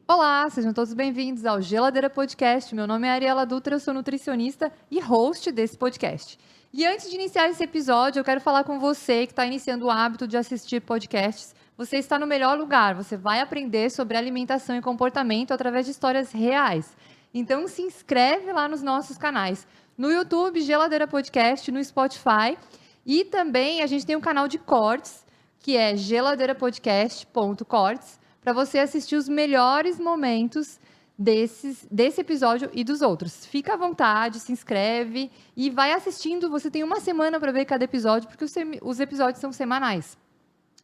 Olá, sejam todos bem-vindos ao Geladeira Podcast. Meu nome é Ariela Dutra, eu sou nutricionista e host desse podcast. E antes de iniciar esse episódio, eu quero falar com você que está iniciando o hábito de assistir podcasts. Você está no melhor lugar, você vai aprender sobre alimentação e comportamento através de histórias reais. Então se inscreve lá nos nossos canais. No YouTube, Geladeira Podcast, no Spotify. E também a gente tem um canal de cortes, que é geladeirapodcast.cortes, para você assistir os melhores momentos desse episódio e dos outros. Fica à vontade, se inscreve e vai assistindo. Você tem uma semana para ver cada episódio, porque os episódios são semanais.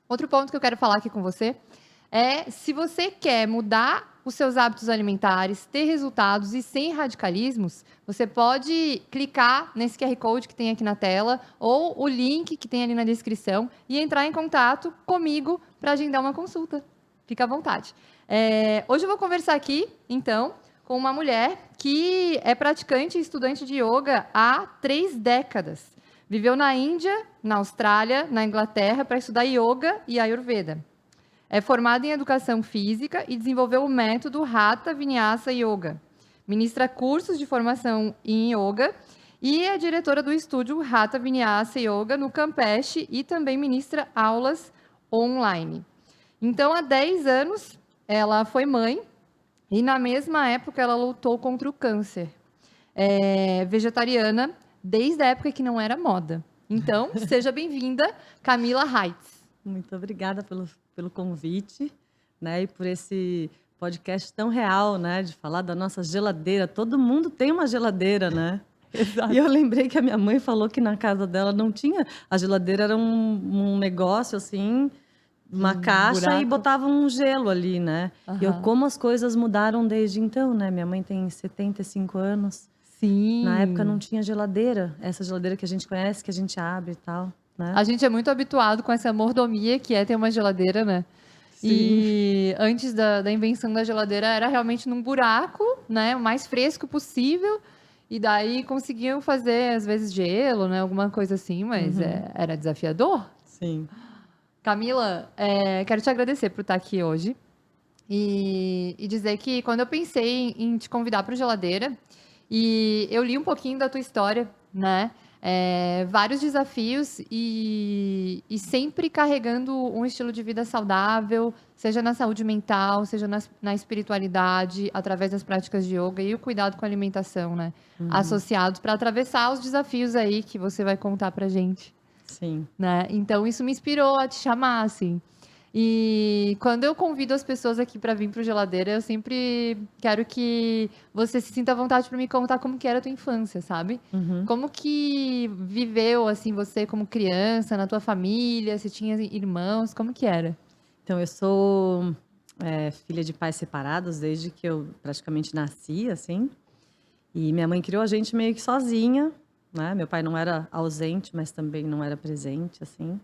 Outro ponto que eu quero falar aqui com você é se você quer mudar os seus hábitos alimentares, ter resultados e sem radicalismos, você pode clicar nesse QR Code que tem aqui na tela ou o link que tem ali na descrição e entrar em contato comigo para agendar uma consulta. Fica à vontade. Hoje eu vou conversar aqui, então, com uma mulher que é praticante e estudante de yoga há 3 décadas. Viveu na Índia, na Austrália, na Inglaterra para estudar yoga e ayurveda. É formada em educação física e desenvolveu o método Hatha Vinyasa Yoga. Ministra cursos de formação em yoga e é diretora do estúdio Hatha Vinyasa Yoga no Campeche e também ministra aulas online. Então, há 10 anos, ela foi mãe e, na mesma época, ela lutou contra o câncer. Vegetariana, desde a época que não era moda. Então, seja bem-vinda, Camila Reitz. Muito obrigada pelo convite, né, e por esse podcast tão real, né, de falar da nossa geladeira. Todo mundo tem uma geladeira, né? Exato. E eu lembrei que a minha mãe falou que na casa dela não tinha. A geladeira era um negócio assim, uma caixa buraco. e botava um gelo ali, né? E eu, como as coisas mudaram desde então, né? Minha mãe tem 75 anos. Sim. Na época não tinha geladeira, essa geladeira que a gente conhece, que a gente abre e tal, né? A gente é muito habituado com essa mordomia que é ter uma geladeira, né? Sim. E antes da invenção da geladeira era realmente num buraco, né? O mais fresco possível. E daí conseguiam fazer, às vezes, gelo, né? Alguma coisa assim, mas era desafiador. Sim. Camila, quero te agradecer por estar aqui hoje. E dizer que quando eu pensei em te convidar para o Geladeira, e eu li um pouquinho da tua história, né? Vários desafios e sempre carregando um estilo de vida saudável, seja na saúde mental, seja na espiritualidade, através das práticas de yoga e o cuidado com a alimentação, né? Associados para atravessar os desafios aí que você vai contar pra gente. Sim. Né? Então, isso me inspirou a te chamar, assim. E quando eu convido as pessoas aqui para vir para o Geladeira, eu sempre quero que você se sinta à vontade para me contar como que era a tua infância, sabe? Como que viveu, assim, você como criança, na tua família, se tinha irmãos, como que era? Então, eu sou filha de pais separados desde que eu praticamente nasci, assim. E minha mãe criou a gente meio que sozinha, né? Meu pai não era ausente, mas também não era presente, assim.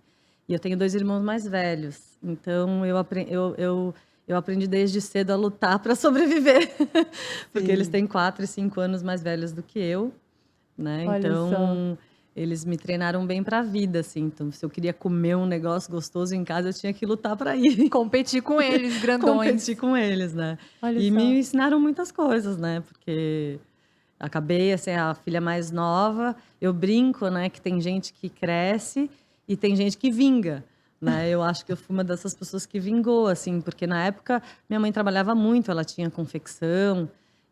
E eu tenho 2 irmãos mais velhos. Então, eu aprendi desde cedo a lutar para sobreviver. Porque eles têm 4 e 5 anos mais velhos do que eu, né? Olha Então, eles me treinaram bem para a vida, assim. Então, se eu queria comer um negócio gostoso em casa, eu tinha que lutar para ir. Competir com eles, grandões. Competir com eles, né? Olha E só. me ensinaram muitas coisas, né? Porque acabei, assim, a filha mais nova. Eu brinco, né, que tem gente que cresce e tem gente que vinga, né? Eu acho que eu fui uma dessas pessoas que vingou, assim, porque na época minha mãe trabalhava muito, ela tinha confecção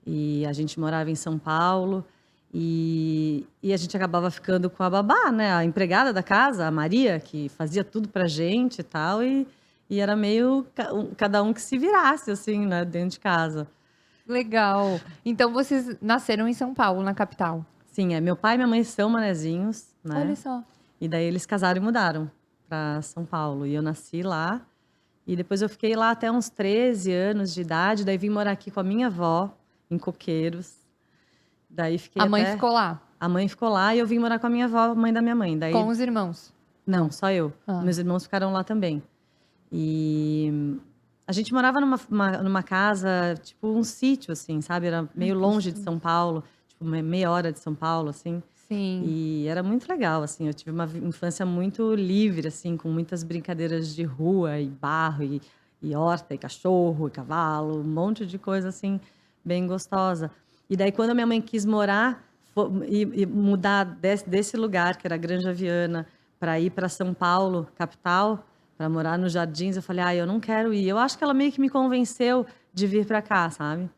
e a gente morava em São Paulo e a gente acabava ficando com a babá, né? A empregada da casa, a Maria, que fazia tudo pra gente e tal, e era meio cada um que se virasse, assim, né, dentro de casa. Legal. Então, vocês nasceram em São Paulo, na capital? Sim, meu pai e minha mãe são manezinhos, né? Olha só. E daí eles casaram e mudaram para São Paulo. E eu nasci lá. E depois eu fiquei lá até uns 13 anos de idade. Daí vim morar aqui com a minha avó, em Coqueiros. Daí fiquei A mãe ficou lá? A mãe ficou lá e eu vim morar com a minha avó, mãe da minha mãe. Daí... Com os irmãos? Não, só eu. Ah. Meus irmãos ficaram lá também. E a gente morava numa casa, tipo um sítio, assim, sabe? Era meio longe de São Paulo. Tipo, meia hora de São Paulo, assim. Sim. E era muito legal, assim. Eu tive uma infância muito livre, assim, com muitas brincadeiras de rua e barro E horta, e cachorro, e cavalo, um monte de coisa assim, bem gostosa. E daí, quando a minha mãe quis morar e mudar desse lugar, que era Granja Viana, para ir para São Paulo, capital, para morar nos Jardins, eu falei, eu não quero ir. Eu acho que ela meio que me convenceu de vir para cá, sabe?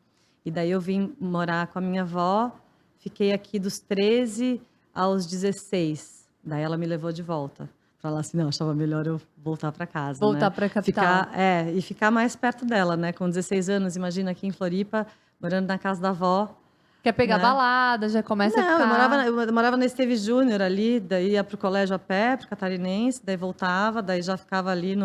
E daí eu vim morar com a minha avó, fiquei aqui dos 13 aos 16. Daí ela me levou de volta. Falar assim, não, achava melhor eu voltar para casa, Voltar né? para a capital. E ficar mais perto dela, né? Com 16 anos, imagina aqui em Floripa, morando na casa da avó. Quer pegar né? balada, já começa a Não, ficar... eu morava na Esteves Júnior ali, daí ia pro colégio a pé, pro Catarinense, daí voltava, daí já ficava ali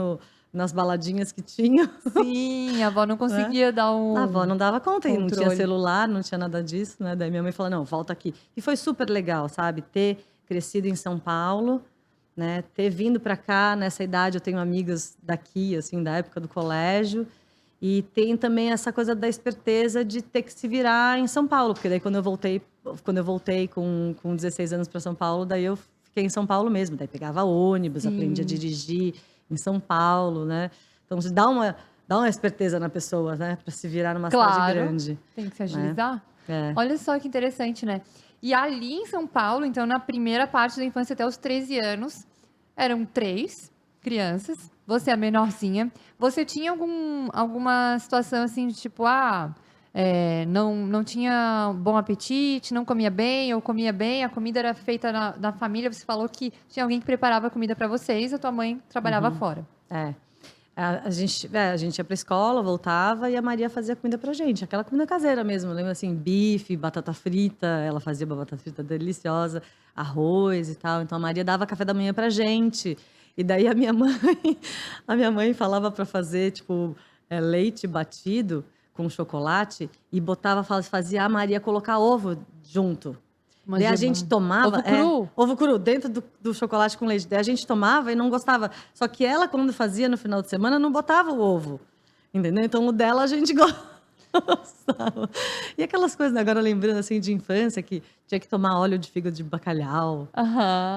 nas baladinhas que tinha. Sim, a avó não conseguia dar um A avó não dava conta, e não tinha controle. celular, não tinha nada disso, né? Daí minha mãe falou, não, volta aqui. E foi super legal, sabe? Ter crescido em São Paulo, né? Ter vindo para cá, nessa idade, eu tenho amigas daqui, assim, da época do colégio. E tem também essa coisa da esperteza de ter que se virar em São Paulo, porque daí quando eu voltei com 16 anos para São Paulo, daí eu fiquei em São Paulo mesmo, daí pegava ônibus, aprendi a dirigir em São Paulo, né? Então dá uma esperteza na pessoa, né, para se virar numa cidade grande. Tem que se agilizar. É. Olha só que interessante, né? E ali em São Paulo, então, na primeira parte da infância até os 13 anos, eram 3 crianças, você é a menorzinha. Você tinha alguma situação assim, de tipo, não tinha bom apetite, não comia bem, ou comia bem, a comida era feita na família, você falou que tinha alguém que preparava a comida para vocês, a tua mãe trabalhava fora. É. A gente ia pra escola, voltava e a Maria fazia comida pra gente. Aquela comida caseira mesmo. Eu lembro assim, bife, batata frita. Ela fazia uma batata frita deliciosa, arroz e tal. Então a Maria dava café da manhã pra gente. E daí a minha mãe falava pra fazer, tipo, leite batido com chocolate e fazia a Maria colocar ovo junto. Daí a gente tomava... Ovo cru? Ovo cru, dentro do chocolate com leite. Daí a gente tomava e não gostava. Só que ela, quando fazia no final de semana, não botava o ovo. Entendeu? Então o dela a gente gostava. E aquelas coisas, né? Agora lembrando assim de infância, que tinha que tomar óleo de fígado de bacalhau.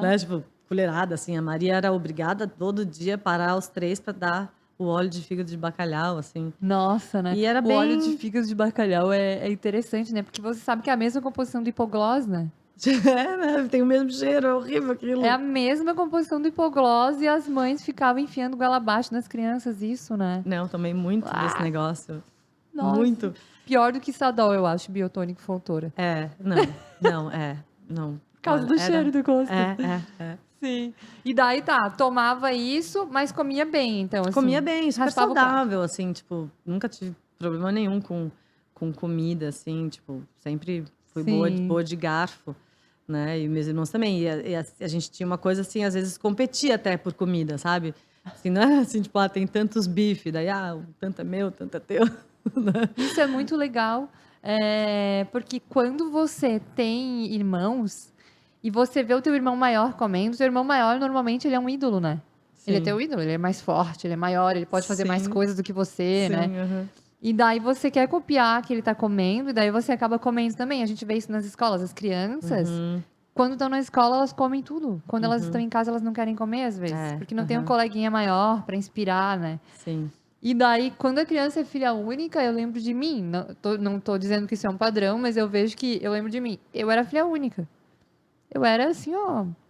Né? Tipo, colherada, assim. A Maria era obrigada todo dia parar os 3 para dar o óleo de fígado de bacalhau, assim. Nossa, né? E era o óleo de fígado de bacalhau é interessante, né? Porque você sabe que é a mesma composição do hipoglós, né? Né? Tem o mesmo cheiro, é horrível aquilo. É a mesma composição do hipoglós e as mães ficavam enfiando goela abaixo nas crianças, isso, né? Não, tomei muito desse negócio. Nossa. Muito. Pior do que Sadol, eu acho, biotônico Fontoura. Não. Por causa do cheiro do gosto. É. Sim. E daí tomava isso, mas comia bem, então, assim. Comia bem, super raspava o prato. saudável, assim, tipo, nunca tive problema nenhum com comida, assim, tipo, sempre fui boa de garfo, né? E meus irmãos também. E a gente tinha uma coisa assim, às vezes competia até por comida, sabe? Assim, não era assim, tipo, tem tantos bife, daí, tanto é meu, tanto é teu. Isso é muito legal, porque quando você tem irmãos e você vê o teu irmão maior comendo, o teu irmão maior, normalmente, ele é um ídolo, né? Sim. Ele é teu ídolo, ele é mais forte, ele é maior, ele pode fazer mais coisas do que você, né? Uhum. E daí você quer copiar que ele tá comendo, e daí você acaba comendo também. A gente vê isso nas escolas. As crianças, quando estão na escola, elas comem tudo. Quando elas estão em casa, elas não querem comer, às vezes. Porque não tem um coleguinha maior para inspirar, né? Sim. E daí, quando a criança é filha única, eu lembro de mim. Não tô dizendo que isso é um padrão, mas eu vejo que eu lembro de mim. Eu era filha única. Eu era assim,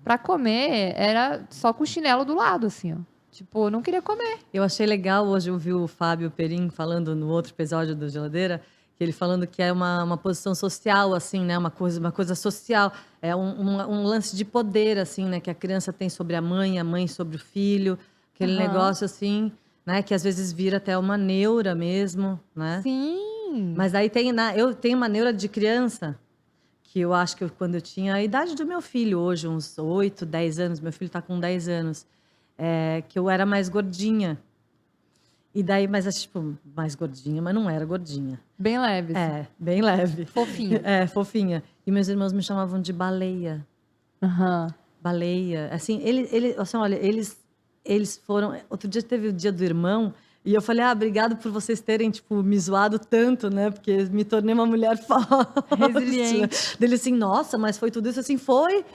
pra comer, era só com o chinelo do lado, assim, ó. Tipo, eu não queria comer. Eu achei legal, hoje eu vi o Fábio Perim falando no outro episódio do Geladeira, que ele falando que é uma posição social, assim, né? Uma coisa social. É um lance de poder, assim, né? Que a criança tem sobre a mãe sobre o filho. Aquele negócio, assim, né? Que às vezes vira até uma neura mesmo, né? Sim. Mas aí eu tenho uma neura de criança, que eu acho que quando eu tinha a idade do meu filho, hoje, uns 8, 10 anos, meu filho está com 10 anos, que eu era mais gordinha. E daí, mas tipo, mais gordinha, mas não era gordinha. Bem leve. Assim. Bem leve. Fofinha. Fofinha. E meus irmãos me chamavam de baleia. Baleia. Assim, olha, eles foram... Outro dia teve o dia do irmão, e eu falei, obrigado por vocês terem, tipo, me zoado tanto, né? Porque me tornei uma mulher forte. Resiliente. Dele assim, nossa, mas foi tudo isso? Assim, foi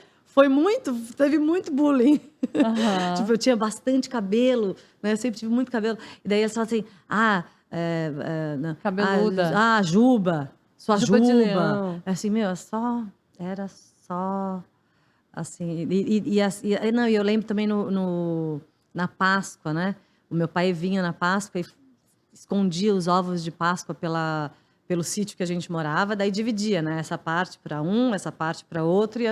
teve muito bullying. Aham. Tipo, eu tinha bastante cabelo, né? Eu sempre tive muito cabelo. E daí eles falavam assim, não, Cabeluda. Juba, sua Juba de Juba. leão. Assim, meu, era só, assim, não, e eu lembro também na Páscoa, né? O meu pai vinha na Páscoa e escondia os ovos de Páscoa pelo sítio que a gente morava, daí dividia, né? Essa parte para um, essa parte para outro.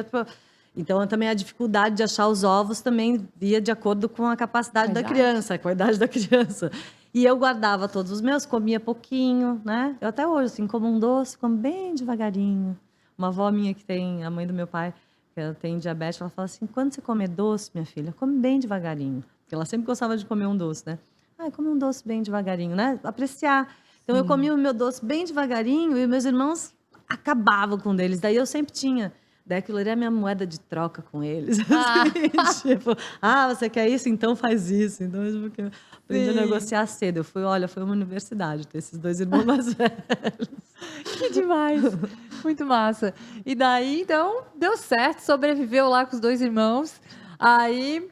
Então, também a dificuldade de achar os ovos também via de acordo com a capacidade da criança, com a idade da criança. E eu guardava todos os meus, comia pouquinho, né? Eu até hoje, assim, como um doce, como bem devagarinho. Uma avó minha que tem, a mãe do meu pai, que ela tem diabetes, ela fala assim, quando você comer doce, minha filha, come bem devagarinho. Porque ela sempre gostava de comer um doce, né? Come um doce bem devagarinho, né? Apreciar. Então, eu comia o meu doce bem devagarinho e meus irmãos acabavam com um deles. Daí eu sempre tinha. Daí aquilo era a minha moeda de troca com eles. Assim, tipo, você quer isso? Então faz isso. Então, porque eu aprendi a negociar cedo. Foi uma universidade ter esses dois irmãos mais velhos. Que demais. Muito massa. E daí, então, deu certo, sobreviveu lá com os 2 irmãos. Aí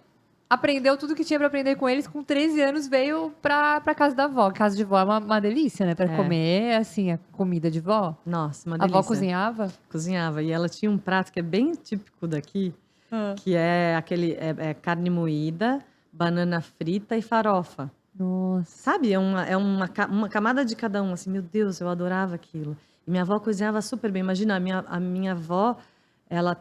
aprendeu tudo que tinha para aprender com eles. Com 13 anos veio para casa da avó. Casa de vó é uma delícia, né? Para comer, assim, a comida de vó. Nossa, uma A delícia. avó cozinhava? Cozinhava. E ela tinha um prato que é bem típico daqui, que é aquele carne moída, banana frita e farofa. Nossa. Sabe? É uma camada de cada um. Assim, meu Deus, eu adorava aquilo. E minha avó cozinhava super bem. Imagina, a minha avó, ela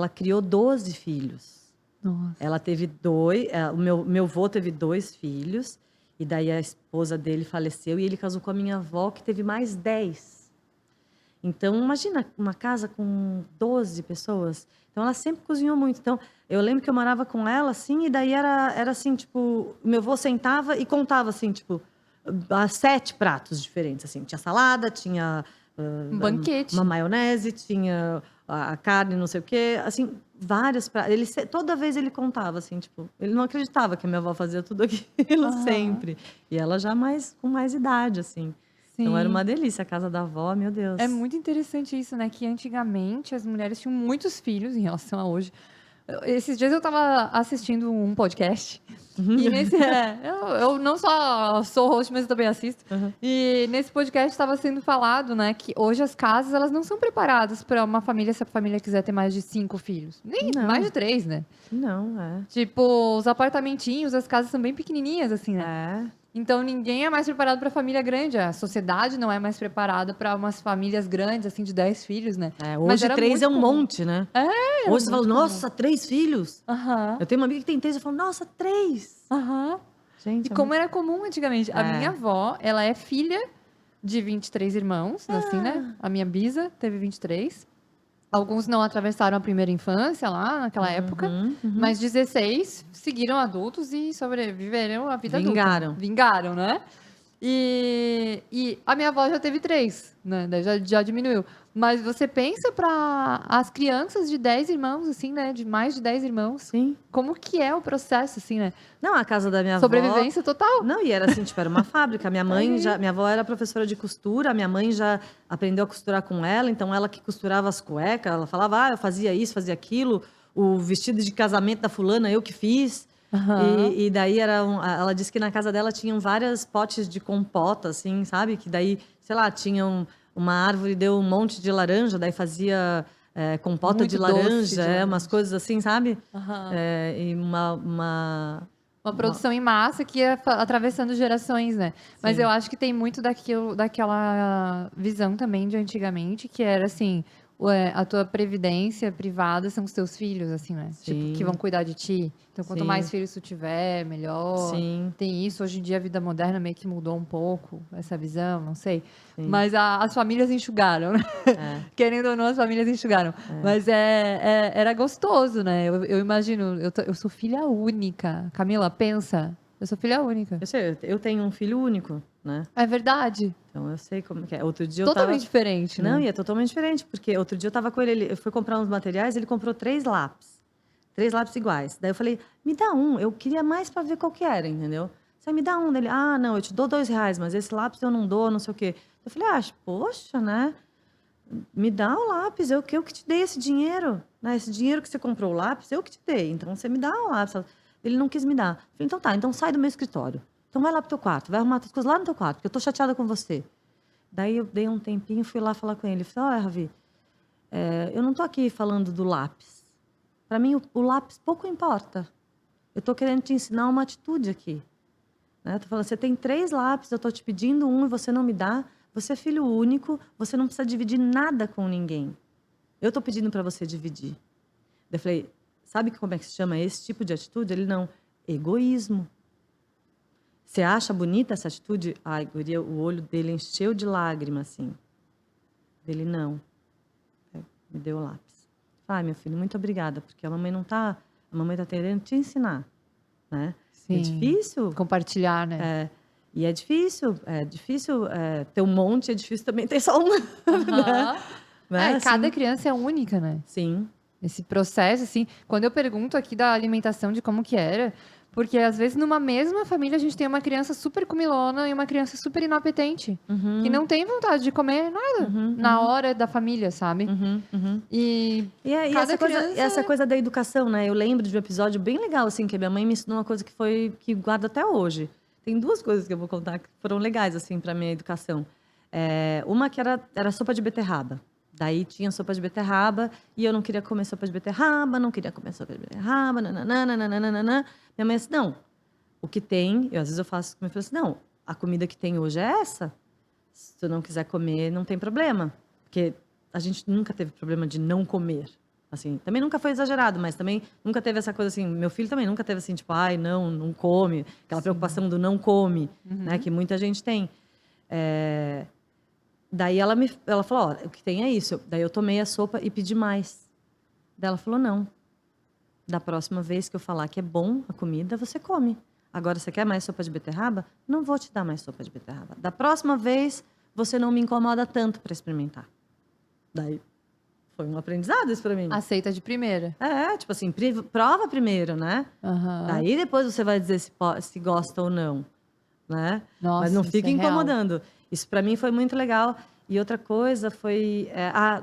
criou 12 filhos. Nossa. Ela teve 2, o meu avô teve 2 filhos, e daí a esposa dele faleceu, e ele casou com a minha avó, que teve mais 10. Então, imagina uma casa com 12 pessoas. Então, ela sempre cozinhou muito. Então, eu lembro que eu morava com ela, assim, e daí era assim, tipo, meu avô sentava e contava, assim, tipo, 7 pratos diferentes, assim. Tinha salada, tinha Um banquete. uma maionese, tinha a carne, não sei o quê, assim, vários pratos. Toda vez ele contava, assim, tipo, ele não acreditava que a minha avó fazia tudo aquilo sempre. E ela já com mais idade, assim. Sim. Então era uma delícia a casa da avó, meu Deus. É muito interessante isso, né? Que antigamente as mulheres tinham muitos filhos em relação a hoje. Esses dias eu estava assistindo um podcast. E nesse. Eu não só sou host, mas eu também assisto. E nesse podcast estava sendo falado, né, que hoje as casas elas não são preparadas para uma família, se a família quiser ter mais de 5 filhos. Nem mais de 3, né? Não, é. Tipo, os apartamentinhos, as casas são bem pequenininhas, assim, né? Então, ninguém é mais preparado para família grande. A sociedade não é mais preparada para umas famílias grandes, assim, de 10 filhos, né? Hoje 3 é um monte, né? Hoje você fala, nossa, 3 filhos? Eu tenho uma amiga que tem 3, eu falo, nossa, 3! Gente, e como era comum antigamente. A minha avó, ela é filha de 23 irmãos, assim, né? A minha bisa teve 23. Alguns não atravessaram a primeira infância lá naquela época, mas 16 seguiram adultos e sobreviveram a vida adulta. Vingaram, né? E a minha avó já teve 3, né? Já diminuiu. Mas você pensa para as crianças de 10 irmãos, assim, né? De mais de 10 irmãos. Sim. Como que é o processo, assim, né? Não, a casa da minha Sobrevivência total. Não, e era assim, tipo, era uma fábrica. Minha avó era professora de costura, minha mãe já aprendeu a costurar com ela, então ela que costurava as cuecas, ela falava, eu fazia isso, fazia aquilo, o vestido de casamento da fulana eu que fiz. E daí ela disse que na casa dela tinham vários potes de compota, assim, sabe? Que daí, sei lá, tinham uma árvore, deu um monte de laranja, daí fazia compota Muito de doce laranja, umas coisas assim, sabe? E uma produção em massa que ia atravessando gerações, né? Mas eu acho que tem muito daquela visão também de antigamente, que era assim, a tua previdência privada são os teus filhos, assim, né? Tipo, que vão cuidar de ti. Então, quanto mais filhos tu tiver, melhor. Tem isso. Hoje em dia, a vida moderna meio que mudou um pouco essa visão, não sei. Mas as famílias enxugaram, né? Querendo ou não, as famílias enxugaram. Mas era gostoso, né? Eu imagino, eu sou filha única. Camila, pensa. Eu sou filha única. Eu sei, eu tenho um filho único, né? É verdade. Então eu sei como que é. Outro dia totalmente diferente, né? Não, e é totalmente diferente, porque outro dia eu tava com ele, eu fui comprar uns materiais, ele comprou 3 lápis. 3 lápis iguais. Daí eu falei, me dá um, eu queria mais para ver qual que era, entendeu? Você me dá um dele, não, eu te dou R$2, mas esse lápis eu não dou, não sei o quê. Eu falei, poxa, né? me dá o lápis, eu que te dei esse dinheiro, né? Esse dinheiro que você comprou o lápis, eu que te dei, então você me dá o lápis. Ele não quis me dar. Eu falei, então tá, então sai do meu escritório. Então vai lá pro teu quarto, vai arrumar as coisas lá no teu quarto, porque eu tô chateada com você. Daí eu dei um tempinho, fui lá falar com ele. Falei, olha, Ravi, eu não tô aqui falando do lápis. Para mim, o lápis pouco importa. Eu tô querendo te ensinar uma atitude aqui. Né? Eu tô falando, você tem 3 lápis, eu tô te pedindo um e você não me dá. Você é filho único, você não precisa dividir nada com ninguém. Eu tô pedindo para você dividir. Daí eu falei, sabe como é que se chama esse tipo de atitude? Ele, não, egoísmo. Você acha bonita essa atitude? Ai, guria, o olho dele encheu de lágrima, assim. Ele, não. Me deu o lápis. Ai, meu filho, muito obrigada, porque a mamãe tá querendo te ensinar, né? Sim. É difícil. Compartilhar, né? E é difícil ter um monte, é difícil também ter só um. Né? Cada Assim, criança é única, né? sim. Esse processo, assim, quando eu pergunto aqui da alimentação, de como que era, porque às vezes numa mesma família a gente tem uma criança super comilona e uma criança super inapetente, que não tem vontade de comer nada na hora da família, sabe? E cada essa coisa da educação, né? Eu lembro de um episódio bem legal, assim, que a minha mãe me ensinou uma coisa que guardo até hoje. Tem 2 coisas que eu vou contar que foram legais, assim, para minha educação. Uma que era sopa de beterraba. Daí tinha sopa de beterraba e eu não queria comer sopa de beterraba, nananana. Minha mãe disse, não, o que tem, às vezes eu faço com meu filho assim, não, a comida que tem hoje é essa. Se tu não quiser comer, não tem problema. Porque a gente nunca teve problema de não comer. Assim, também nunca foi exagerado, mas também nunca teve essa coisa assim, meu filho também nunca teve assim, tipo, ai, não come. Aquela preocupação do não come, né, que muita gente tem. Daí ela falou, ó, o que tem é isso. Daí eu tomei a sopa e pedi mais. Daí ela falou, não. Da próxima vez que eu falar que é bom a comida, você come. Agora, você quer mais sopa de beterraba? Não vou te dar mais sopa de beterraba. Da próxima vez, você não me incomoda tanto para experimentar. Daí, foi um aprendizado isso para mim. aceita de primeira. Tipo assim, prova primeiro, né? Aham. Daí depois você vai dizer se gosta ou não, né? Nossa, Mas não isso fica é real. incomodando. Isso para mim foi muito legal. E outra coisa foi...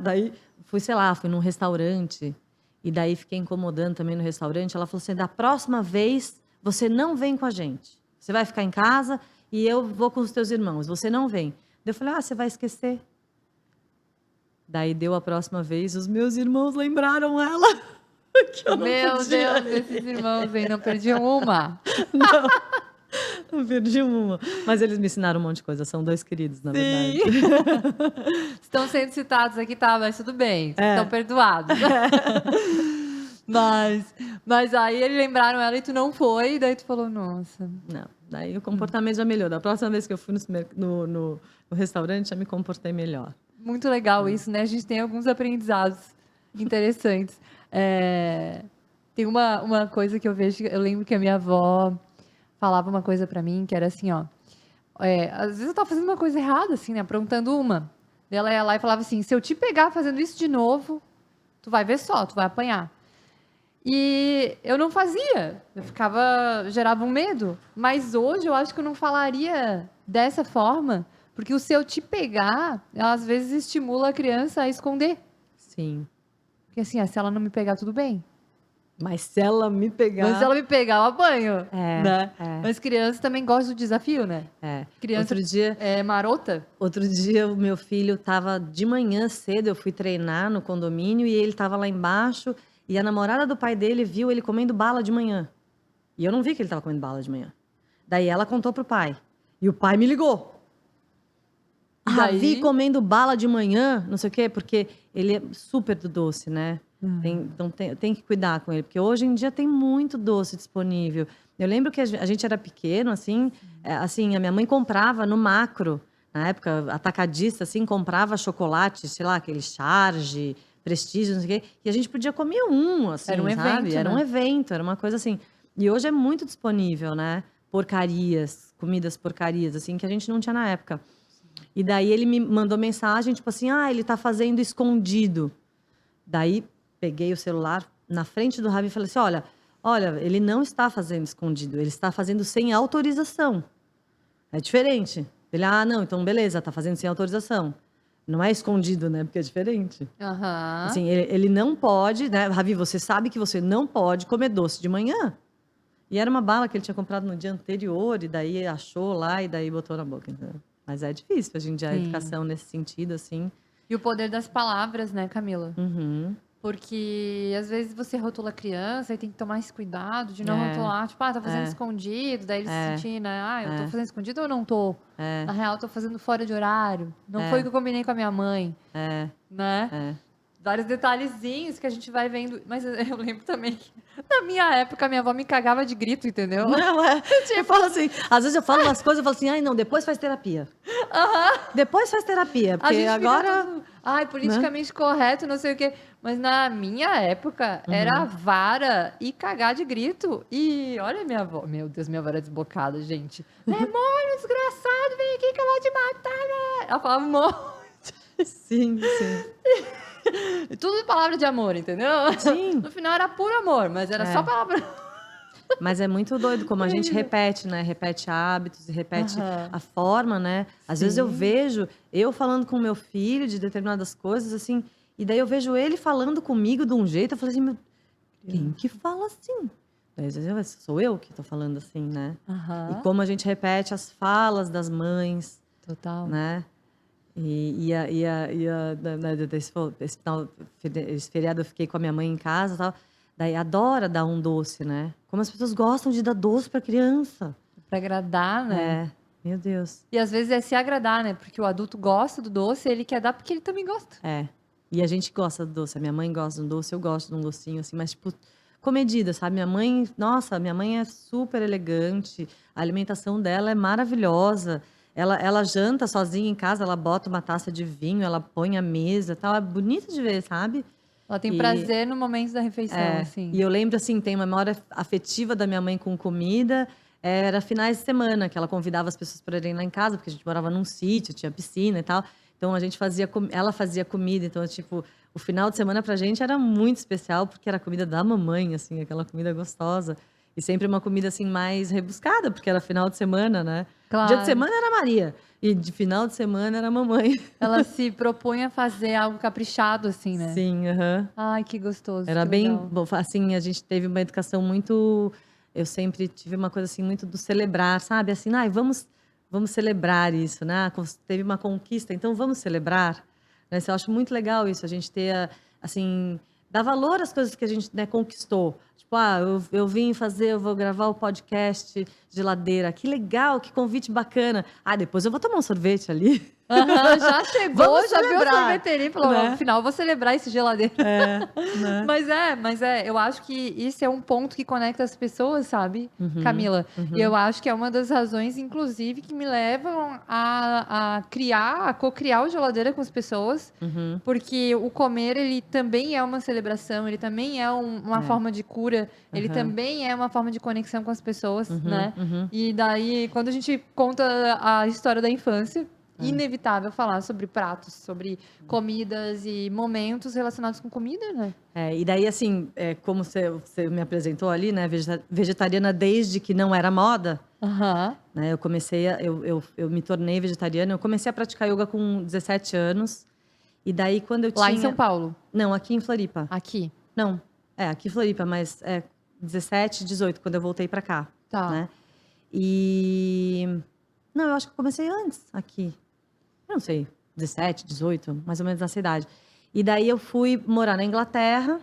daí fui num restaurante. E daí fiquei incomodando também no restaurante. Ela falou assim, da próxima vez, você não vem com a gente. Você vai ficar em casa e eu vou com os teus irmãos. Você não vem. Daí eu falei, você vai esquecer. Daí deu a próxima vez, os meus irmãos lembraram ela. Que eu não Meu podia Deus, esses irmãos aí não perdiam uma. Não perdi uma. Mas eles me ensinaram um monte de coisa. São 2 queridos, na verdade. Estão sendo citados aqui, tá? Mas tudo bem, estão perdoados. Mas aí eles lembraram ela e tu não foi, e daí tu falou, nossa. Não, daí o comportamento já melhorou. Da próxima vez que eu fui no restaurante, já me comportei melhor. Muito legal isso, né? A gente tem alguns aprendizados interessantes. Tem uma coisa que eu vejo, eu lembro que a minha avó falava uma coisa pra mim, que era assim, ó. Às vezes eu tava fazendo uma coisa errada, assim, né? Aprontando uma. Daí ela ia lá e falava assim, se eu te pegar fazendo isso de novo, tu vai ver só, tu vai apanhar. E eu não fazia, gerava um medo. Mas hoje eu acho que eu não falaria dessa forma, porque o se eu te pegar, às vezes estimula a criança a esconder. Sim. Porque assim, se ela não me pegar, tudo bem. Mas se ela me pegar... Mas se ela me pegar, eu apanho. Né? É. Mas criança também gosta do desafio, né? Criança Outro dia, é marota. Outro dia, o meu filho estava de manhã cedo, eu fui treinar no condomínio e ele estava lá embaixo e a namorada do pai dele viu ele comendo bala de manhã. E eu não vi que ele estava comendo bala de manhã. Daí ela contou pro pai. E o pai me ligou. E daí? Ravi comendo bala de manhã, não sei o quê, porque ele é super do doce, né? Então tem que cuidar com ele, porque hoje em dia tem muito doce disponível. Eu lembro que a gente era pequeno, assim, a minha mãe comprava no Macro, na época, atacadista, assim, comprava chocolate, sei lá, aquele Charge, Prestígio, não sei o quê, e a gente podia comer assim, Era um sabe? evento, Era né? um evento, era uma coisa assim. E hoje é muito disponível, né? Porcarias, comidas porcarias, assim, que a gente não tinha na época. E daí ele me mandou mensagem, tipo assim, ele tá fazendo escondido. Daí peguei o celular na frente do Ravi e falei assim, olha, ele não está fazendo escondido, ele está fazendo sem autorização. É diferente. Ele, não, então beleza, tá fazendo sem autorização. Não é escondido, né? Porque é diferente. Aham. Assim, ele não pode, né? Ravi, você sabe que você não pode comer doce de manhã. E era uma bala que ele tinha comprado no dia anterior, e daí achou lá, e daí botou na boca, entendeu? Mas é difícil hoje em dia a Sim. educação nesse sentido, assim. E o poder das palavras, né, Camila? Uhum. Porque às vezes você rotula a criança e tem que tomar esse cuidado de não É. rotular, tipo, tá fazendo É. escondido, daí ele se É. sentir, né, eu tô É. fazendo escondido ou não tô? É. Na real, eu tô fazendo fora de horário. Não foi o que eu combinei com a minha mãe, É. né? É. Vários detalhezinhos que a gente vai vendo. Mas eu lembro também que na minha época, minha avó me cagava de grito, entendeu? Não, eu falo assim, às vezes eu falo umas coisas, eu falo assim, ai não, depois faz terapia. Depois faz terapia, A porque gente agora... fica tudo, ai, politicamente correto, não sei o quê. Mas na minha época, era vara e cagar de grito. E olha minha avó. Meu Deus, minha avó era desbocada, gente. Demônio desgraçado, vem aqui que eu vou te matar, né? Ela falava um monte. Sim, sim. Tudo palavra de amor, entendeu? Sim. No final era puro amor, mas era só palavra. Mas é muito doido como a gente repete, né? Repete hábitos e repete a forma, né? Às vezes eu vejo eu falando com meu filho de determinadas coisas, assim, e daí eu vejo ele falando comigo de um jeito, eu falei assim, meu, quem que fala assim? Daí, às vezes sou eu que tô falando assim, né? E como a gente repete as falas das mães, Total. né? Esse feriado eu fiquei com a minha mãe em casa e tal. Daí adora dar um doce, né? Como as pessoas gostam de dar doce pra criança. Pra agradar, né? Meu Deus. E às vezes é se agradar, né? Porque o adulto gosta do doce, ele quer dar porque ele também gosta. E a gente gosta do doce. A minha mãe gosta de um doce, eu gosto de um docinho, assim, mas tipo, com medida, sabe? Minha mãe, nossa, minha mãe é super elegante, a alimentação dela é maravilhosa. Ela janta sozinha em casa, ela bota uma taça de vinho, ela põe a mesa, tal. É bonito de ver, sabe? Ela tem E- prazer no momento da refeição, assim. E eu lembro, assim, tem uma memória afetiva da minha mãe com comida. Era finais de semana, que ela convidava as pessoas para irem lá em casa, porque a gente morava num sítio, tinha piscina e tal. Então, a gente ela fazia comida. Então, tipo, o final de semana pra gente era muito especial, porque era a comida da mamãe, assim, aquela comida gostosa. E sempre uma comida, assim, mais rebuscada, porque era final de semana, né? Claro. Dia de semana era Maria. E de final de semana era mamãe. Ela se propõe a fazer algo caprichado, assim, né? Sim, aham. Ai, que gostoso. Era que bem, legal. bom, assim, a gente teve uma educação muito, eu sempre tive uma coisa assim muito do celebrar, sabe? Assim, ai, vamos celebrar isso, né? Teve uma conquista, então vamos celebrar. Né? Eu acho muito legal isso, a gente ter, assim, dar valor às coisas que a gente, né, conquistou. Tipo, eu vim fazer, eu vou gravar o podcast Geladeira. Que legal, que convite bacana. Depois eu vou tomar um sorvete ali. Já chegou, Vamos já viu a celebrar, sorveteria e falou, né? no final, vou celebrar esse geladeiro. Né? Mas eu acho que isso é um ponto que conecta as pessoas, sabe, Camila? E eu acho que é uma das razões, inclusive, que me levam a co-criar o Geladeira com as pessoas, porque o comer, ele também é uma celebração, ele também é uma forma de cura, ele também é uma forma de conexão com as pessoas, né? E daí, quando a gente conta a história da infância, inevitável falar sobre pratos, sobre comidas e momentos relacionados com comida, né? E daí, assim, como você me apresentou ali, né? Vegetariana desde que não era moda, né? Eu me tornei vegetariana. Eu comecei a praticar yoga com 17 anos. E daí, quando eu Lá tinha... em São Paulo? Não, aqui em Floripa. Aqui? Não, aqui em Floripa, mas 17, 18, quando eu voltei pra cá. Tá. Né? Não, eu acho que eu comecei antes aqui. Eu não sei, 17, 18, mais ou menos nessa idade. E daí eu fui morar na Inglaterra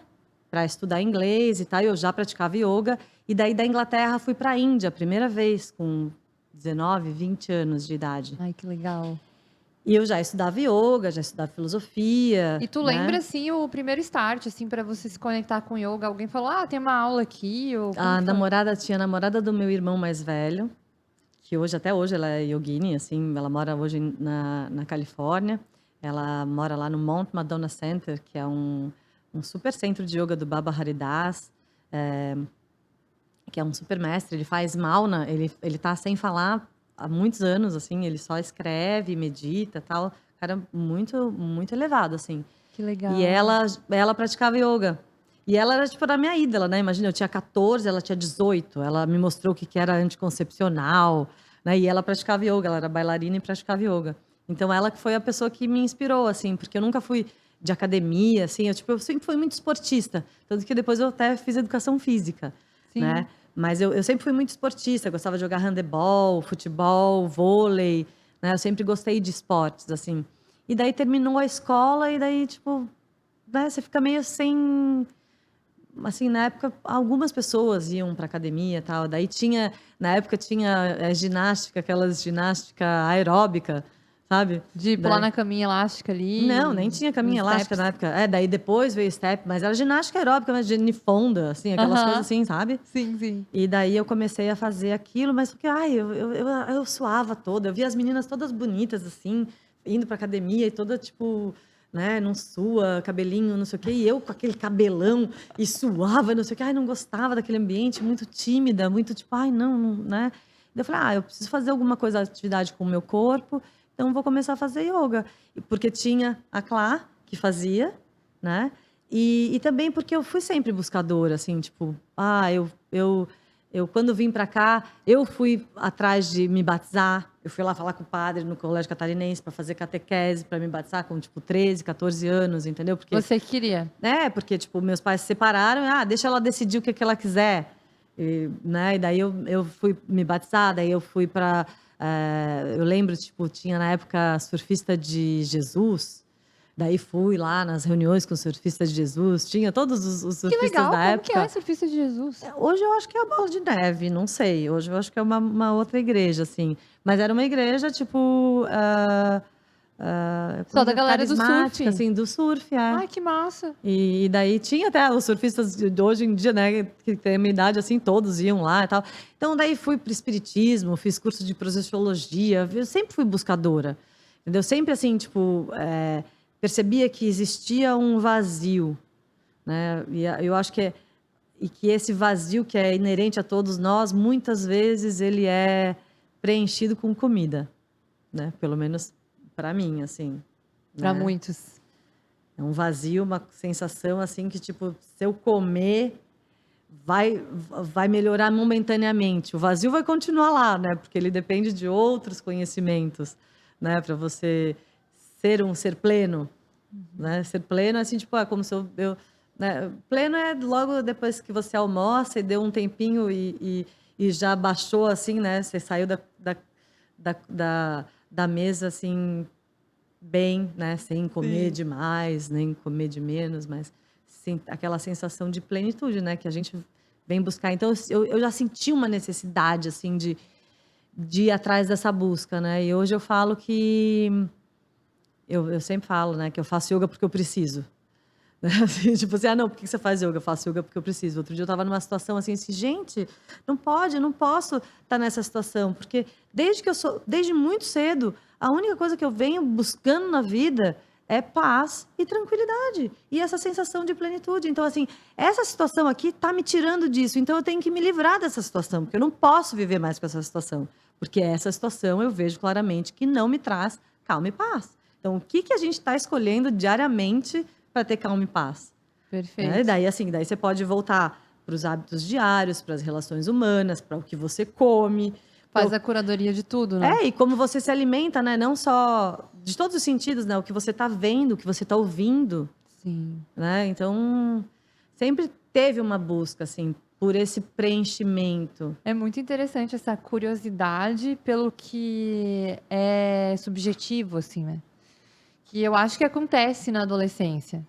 para estudar inglês e tal. Eu já praticava yoga. E daí da Inglaterra fui para a Índia, a primeira vez, com 19, 20 anos de idade. Ai, que legal. E eu já estudava yoga, já estudava filosofia. E tu né? lembra, assim, o primeiro start, assim, para você se conectar com yoga? Alguém falou, tem uma aula aqui? Ou como foi? Tinha a namorada do meu irmão mais velho, que até hoje ela é yogini, assim, ela mora hoje na Califórnia. Ela mora lá no Mount Madonna Center, que é um super centro de yoga do Baba Haridas, que é um super mestre. Ele faz Mauna, ele tá sem falar há muitos anos, assim, ele só escreve, medita, tal. Cara muito, muito elevado, assim. Que legal. E ela praticava yoga. E ela era, tipo, a minha ídola, né? Imagina, eu tinha 14, ela tinha 18. Ela me mostrou o que era anticoncepcional, né? E ela praticava yoga, ela era bailarina e praticava yoga. Então, ela que foi a pessoa que me inspirou, assim, porque eu nunca fui de academia, assim, eu sempre fui muito esportista. Tanto que depois eu até fiz educação física, Sim. né? Mas eu sempre fui muito esportista, gostava de jogar handebol, futebol, vôlei, né? Eu sempre gostei de esportes, assim. E daí terminou a escola e daí, tipo, né, você fica meio sem... Assim, na época, algumas pessoas iam para academia e tal. Daí na época tinha ginástica, aquelas ginástica aeróbica, sabe? De pular na caminha elástica ali. Não, nem tinha caminha nos elástica steps. na época. Daí depois veio step, mas era ginástica aeróbica, mas de nifonda, assim, aquelas coisas assim, sabe? Sim, sim. E daí eu comecei a fazer aquilo, mas porque, eu suava toda. Eu via as meninas todas bonitas, assim, indo pra academia e toda, tipo, né, não sua, cabelinho, não sei o quê. E eu com aquele cabelão e suava, não sei o quê. Não gostava daquele ambiente, muito tímida, muito tipo, não, né? Daí eu falei, eu preciso fazer alguma coisa, atividade com o meu corpo, então vou começar a fazer yoga. Porque tinha a Clá, que fazia, né? E também porque eu fui sempre buscadora, assim, tipo, eu quando vim para cá, eu fui atrás de me batizar. Eu fui lá falar com o padre no Colégio Catarinense para fazer catequese, para me batizar com, tipo, 13, 14 anos, entendeu? Porque, Você queria? porque, tipo, meus pais se separaram, deixa ela decidir o que ela quiser. Né? E daí eu fui me batizar, daí eu fui para... eu lembro, tipo, tinha na época Surfista de Jesus. Daí fui lá nas reuniões com os surfistas de Jesus, tinha todos os surfistas Que legal, da época. Como que é Surfista de Jesus? Hoje eu acho que é a Bola de Neve, não sei. Hoje eu acho que é uma outra igreja, assim. Mas era uma igreja, tipo... Só da galera do surf. Assim, do surf, Ai, que massa. E daí tinha até os surfistas de hoje em dia, né? Que tem a minha idade, assim, todos iam lá e tal. Então, daí fui para o espiritismo, fiz curso de projeciologia. Eu sempre fui buscadora, entendeu? Sempre, assim, tipo... percebia que existia um vazio, né? E eu acho que esse vazio que é inerente a todos nós, muitas vezes ele é preenchido com comida, né? Pelo menos para mim, assim. Para né? muitos. É um vazio, uma sensação assim que, tipo, se eu comer, vai melhorar momentaneamente. O vazio vai continuar lá, né? Porque ele depende de outros conhecimentos, né? Para você ser um ser pleno, né? Ser pleno é assim, tipo, como se né? Pleno é logo depois que você almoça e deu um tempinho e já baixou, assim, né? Você saiu da mesa, assim, bem, né? Sem comer demais, nem comer de menos, mas sim, aquela sensação de plenitude, né? Que a gente vem buscar. Então, eu já senti uma necessidade, assim, de ir atrás dessa busca, né? E hoje eu falo que... Eu sempre falo, né? Que eu faço yoga porque eu preciso. Assim, tipo assim, não, por que você faz yoga? Eu faço yoga porque eu preciso. Outro dia eu estava numa situação assim, gente, não posso estar nessa situação, porque desde muito cedo, a única coisa que eu venho buscando na vida é paz e tranquilidade. E essa sensação de plenitude. Então, assim, essa situação aqui está me tirando disso. Então, eu tenho que me livrar dessa situação, porque eu não posso viver mais com essa situação. Porque essa situação eu vejo claramente que não me traz calma e paz. Então, o que a gente está escolhendo diariamente para ter calma e paz? Perfeito. Daí você pode voltar para os hábitos diários, para as relações humanas, para o que você come. Faz a curadoria de tudo, né? E como você se alimenta, né? Não só de todos os sentidos, né? O que você está vendo, o que você está ouvindo. Sim. Né? Então, sempre teve uma busca, assim, por esse preenchimento. É muito interessante essa curiosidade pelo que é subjetivo, assim, né? Que eu acho que acontece na adolescência.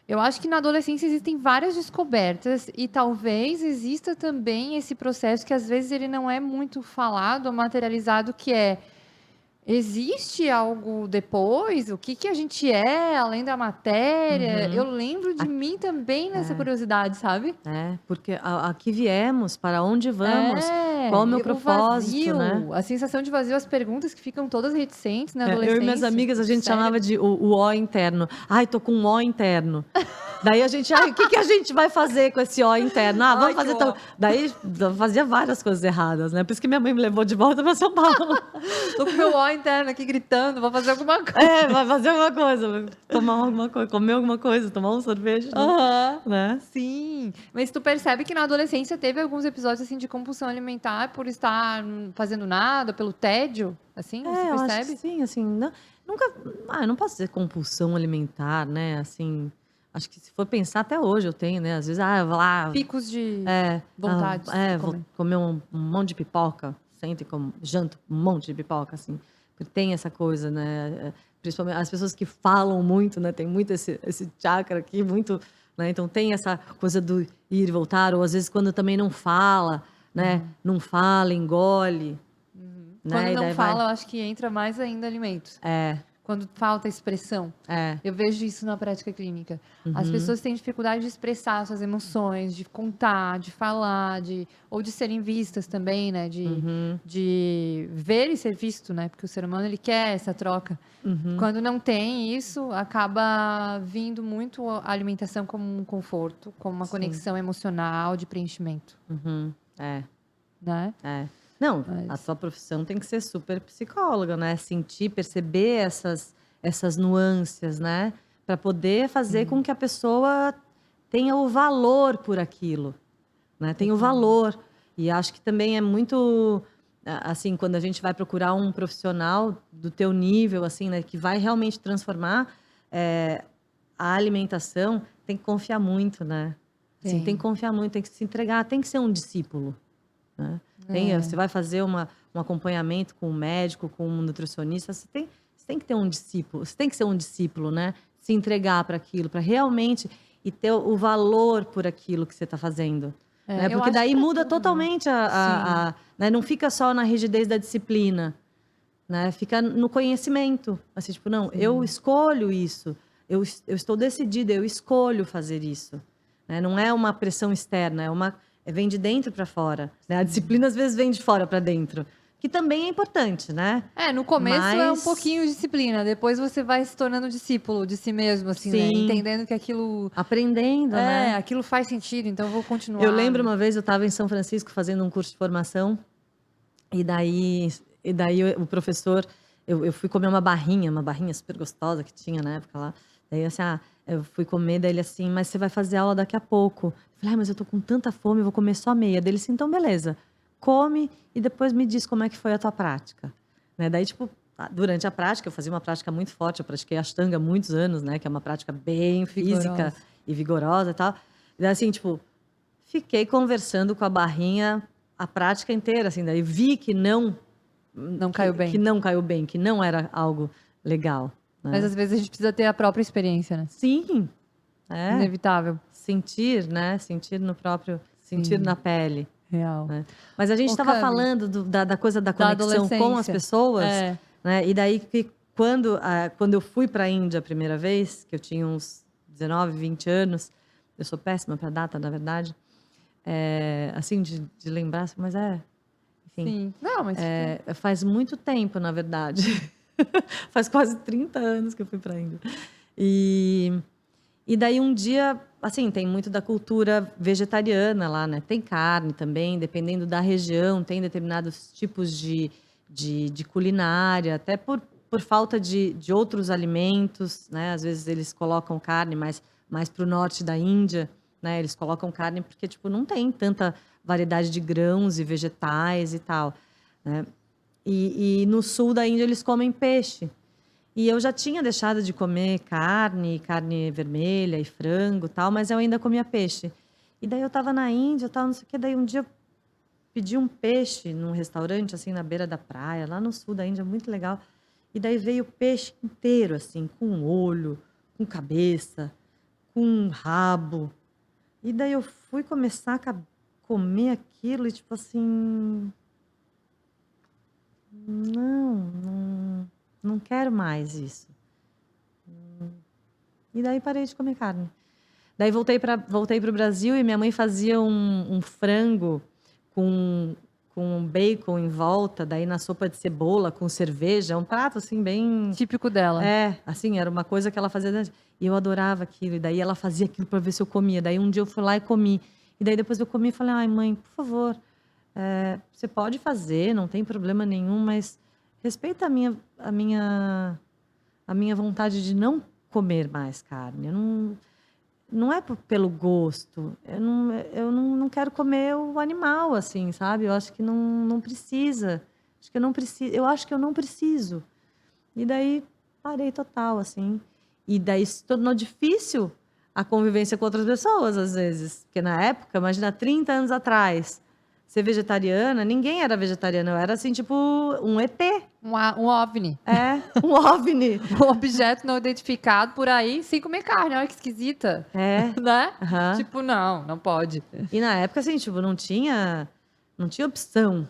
Eu acho que na adolescência existem várias descobertas e talvez exista também esse processo que às vezes ele não é muito falado ou materializado, que é: existe algo depois? O que a gente é, além da matéria? Eu lembro de mim também nessa curiosidade, sabe? Porque aqui viemos, para onde vamos, qual o meu propósito, vazio, né? A sensação de vazio, as perguntas que ficam todas reticentes na adolescência. Eu e minhas amigas, a gente chamava de o ó interno. Ai, tô com um ó interno. Daí a gente, o que a gente vai fazer com esse ó interno? Vamos fazer tão... Daí fazia várias coisas erradas, né? Por isso que minha mãe me levou de volta para São Paulo. Tô com meu ó voz interna aqui gritando, vou fazer alguma coisa. Vai fazer alguma coisa, tomar alguma coisa, comer alguma coisa, tomar um sorvete, Aham. né? Sim. Mas tu percebe que na adolescência teve alguns episódios assim de compulsão alimentar por estar fazendo nada, pelo tédio, assim, você Eu acho que percebe? sim, assim, nunca, eu não posso dizer compulsão alimentar, né, assim, acho que se for pensar até hoje eu tenho, né, às vezes, eu vou lá, Picos de vontade de vou comer. comer um monte de pipoca, sento e janto um monte de pipoca, assim, porque tem essa coisa, né, principalmente as pessoas que falam muito, né, tem muito esse chakra aqui, muito, né, então tem essa coisa do ir e voltar, ou às vezes quando também não fala, né, não fala, engole, Quando né, e não daí fala, eu acho que entra mais ainda alimentos. é, Quando falta expressão. é, Eu vejo isso na prática clínica. As uhum, pessoas têm dificuldade de expressar suas emoções, de contar, de falar, ou de serem vistas também, né? uhum, De ver e ser visto, né? Porque o ser humano ele quer essa troca. uhum, Quando não tem isso, acaba vindo muito a alimentação como um conforto, como uma sim, conexão emocional de preenchimento, uhum, né? é. Não, a Mas tua profissão tem que ser super psicóloga, né? Sentir, perceber essas nuances, né? Para poder fazer com que a pessoa tenha o valor por aquilo, né? Tenha o valor. E acho que também é muito, assim, quando a gente vai procurar um profissional do teu nível, assim, né? Que vai realmente transformar a alimentação, tem que confiar muito, né? Assim, tem que confiar muito, tem que se entregar, tem que ser um discípulo, né? Você vai fazer um acompanhamento com um médico, com um nutricionista, você tem que ter um discípulo, você tem que ser um discípulo, né? Se entregar para aquilo, para realmente e ter o valor por aquilo que você está fazendo. Né? eu Porque acho que daí pra muda tudo, né? totalmente Sim. né? Não fica só na rigidez da disciplina, né? Fica no conhecimento. Assim, tipo, não, eu escolho isso, eu estou decidida, eu escolho fazer isso. Né? Não é uma pressão externa, vem de dentro para fora. Né? A disciplina às vezes vem de fora para dentro, que também é importante, né? No começo é um Mas, pouquinho de disciplina, depois você vai se tornando discípulo de si mesmo, assim, né? sim, Entendendo que aprendendo, né? aquilo faz sentido, então eu vou Eu continuar. lembro uma vez eu estava em São Francisco fazendo um curso de formação e daí o professor, eu fui comer uma barrinha super gostosa que tinha na época lá. Daí assim, eu fui comer, daí ele assim, mas você vai fazer aula daqui a pouco. Eu falei, mas eu tô com tanta fome, eu vou comer só meia. Daí ele assim, então beleza, come e depois me diz como é que foi a tua prática. Né? Daí, tipo, durante a prática, eu fazia uma prática muito forte, eu pratiquei Ashtanga há muitos anos, né? Que é uma prática bem física Vigorosa. e vigorosa e tal. E daí assim, tipo, fiquei conversando com a barrinha a prática inteira, assim, daí vi Não caiu que bem. não caiu bem, que não era algo legal, Mas né? às vezes a gente precisa ter a própria experiência, né? Sim, é. Inevitável. Sentir, né? Sentir na Sim, pele, real. né? Mas a gente Ô, estava Cami, falando da coisa da da conexão com as adolescência. pessoas, É. né? E daí que quando eu fui para a Índia a primeira vez, que eu tinha uns 19, 20 anos, eu sou péssima para data, na verdade, assim, de lembrar, mas enfim, Sim. Não, mas tipo. faz muito tempo, na verdade. Faz quase 30 anos que eu fui para a Índia. E, e daí um dia, assim, tem muito da cultura vegetariana lá, né? Tem carne também, dependendo da região, tem determinados tipos de culinária, até por falta de outros alimentos, né? Às vezes eles colocam carne mais para o norte da Índia, né? Eles colocam carne porque, tipo, não tem tanta variedade de grãos e vegetais e tal, né? E no sul da Índia eles comem peixe. E eu já tinha deixado de comer carne vermelha e frango e tal, mas eu ainda comia peixe. E daí eu estava na Índia, tal, não sei o quê, daí um dia eu pedi um peixe num restaurante assim na beira da praia, lá no sul da Índia, muito legal. E daí veio o peixe inteiro assim, com olho, com cabeça, com rabo. E daí eu fui começar a comer aquilo e tipo assim, não quero mais isso. E daí parei de comer carne. Daí voltei para o Brasil e minha mãe fazia um frango com bacon em volta, daí na sopa de cebola, com cerveja, um prato assim bem... Típico dela. Assim, era uma coisa que ela fazia. E eu adorava aquilo. E daí ela fazia aquilo para ver se eu comia. Daí um dia eu fui lá e comi. E daí depois eu comi e falei, ai mãe, por favor, você pode fazer, não tem problema nenhum, mas respeita a minha vontade de não comer mais carne. Eu não é pelo gosto. Eu não quero comer o animal, assim, sabe? Eu acho que não precisa. Acho que eu não preciso. Eu acho que eu não preciso. E daí parei total, assim. E daí se tornou difícil a convivência com outras pessoas, às vezes. Porque na época, imagina, 30 anos atrás, ser vegetariana, ninguém era vegetariano. Eu era, assim, tipo, um ET. Um OVNI. É, um OVNI. Um objeto não identificado por aí sem comer carne. Olha que esquisita. É, Né? aham. Tipo, não pode. E na época, assim, tipo, não tinha opção.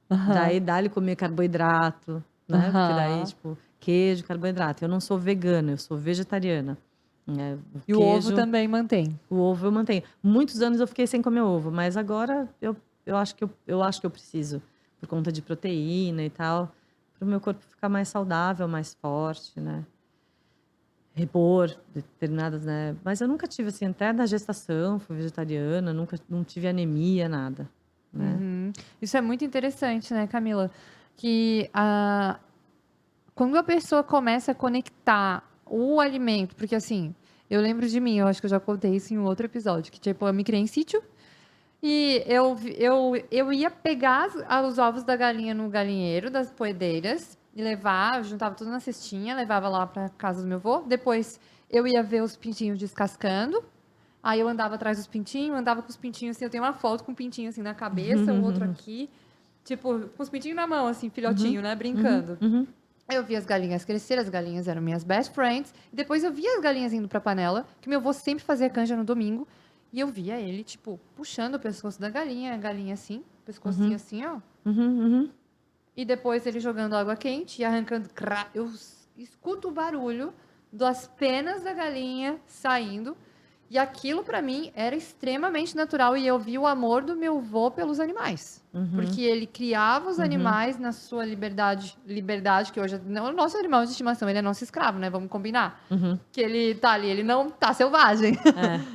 Daí, dá-lhe comer carboidrato, né? Porque daí, Aham. tipo, queijo, carboidrato. Eu não sou vegana, eu sou vegetariana. E o ovo também mantém. O ovo eu mantenho. Muitos anos eu fiquei sem comer ovo, mas agora eu acho que eu preciso, por conta de proteína e tal, para o meu corpo ficar mais saudável, mais forte, né? Repor determinadas, né? Mas eu nunca tive, assim, até na gestação, fui vegetariana, não tive anemia, nada, né? Uhum. Isso é muito interessante, né, Camila? Que quando a pessoa começa a conectar o alimento, porque assim, eu lembro de mim, eu acho que eu já contei isso em um outro episódio, que tipo, eu me criei em sítio e eu ia pegar os ovos da galinha no galinheiro das poedeiras e levar, eu juntava tudo na cestinha, levava lá para casa do meu avô. Depois eu ia ver os pintinhos descascando. Aí eu andava atrás dos pintinhos, andava com os pintinhos assim, eu tenho uma foto com um pintinho assim na cabeça, o outro aqui, tipo, com os pintinhos na mão, assim, filhotinho, né, brincando. Uhum. Eu via as galinhas crescer, as galinhas eram minhas best friends. E depois eu via as galinhas indo pra panela, que meu avô sempre fazia canja no domingo. E eu via ele, tipo, puxando o pescoço da galinha, a galinha assim, pescocinho assim, ó. Uhum. E depois ele jogando água quente e arrancando. Eu escuto o barulho das penas da galinha saindo. E aquilo, pra mim, era extremamente natural. E eu vi o amor do meu avô pelos animais. Porque ele criava os animais na sua liberdade, que hoje... O nosso animal de estimação, ele é nosso escravo, né? Vamos combinar. Que ele tá ali, ele não tá selvagem.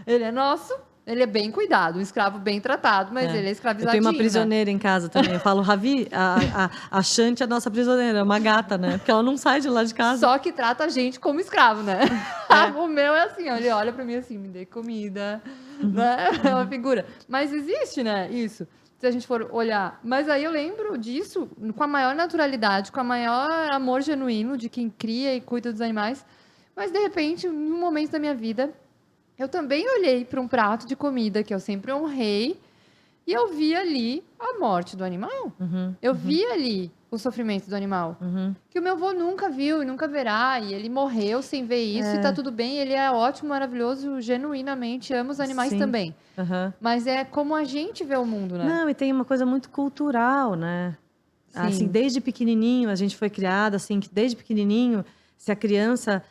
Ele é nosso, ele é bem cuidado, um escravo bem tratado, mas ele é Eu escravizadinho, tenho uma né? prisioneira em casa também. Eu falo, Ravi, a Shanti é a nossa prisioneira, é uma gata, né? Porque ela não sai de lá de casa. Só que trata a gente como escravo, né? O meu é assim, ó, ele olha pra mim assim, me dê comida, né? É uma figura. Mas existe, né, isso, se a gente for olhar. Mas aí eu lembro disso com a maior naturalidade, com o maior amor genuíno de quem cria e cuida dos animais. Mas, de repente, num momento da minha vida, eu também olhei para um prato de comida que eu sempre honrei e eu vi ali a morte do animal. Eu vi ali o sofrimento do animal. Que o meu avô nunca viu e nunca verá. E ele morreu sem ver isso e tá tudo bem. Ele é ótimo, maravilhoso, genuinamente ama os animais Sim. também. Mas é como a gente vê o mundo, né? Não, e tem uma coisa muito cultural, né? Assim, desde pequenininho, a gente foi criada assim, que desde pequenininho, se a criança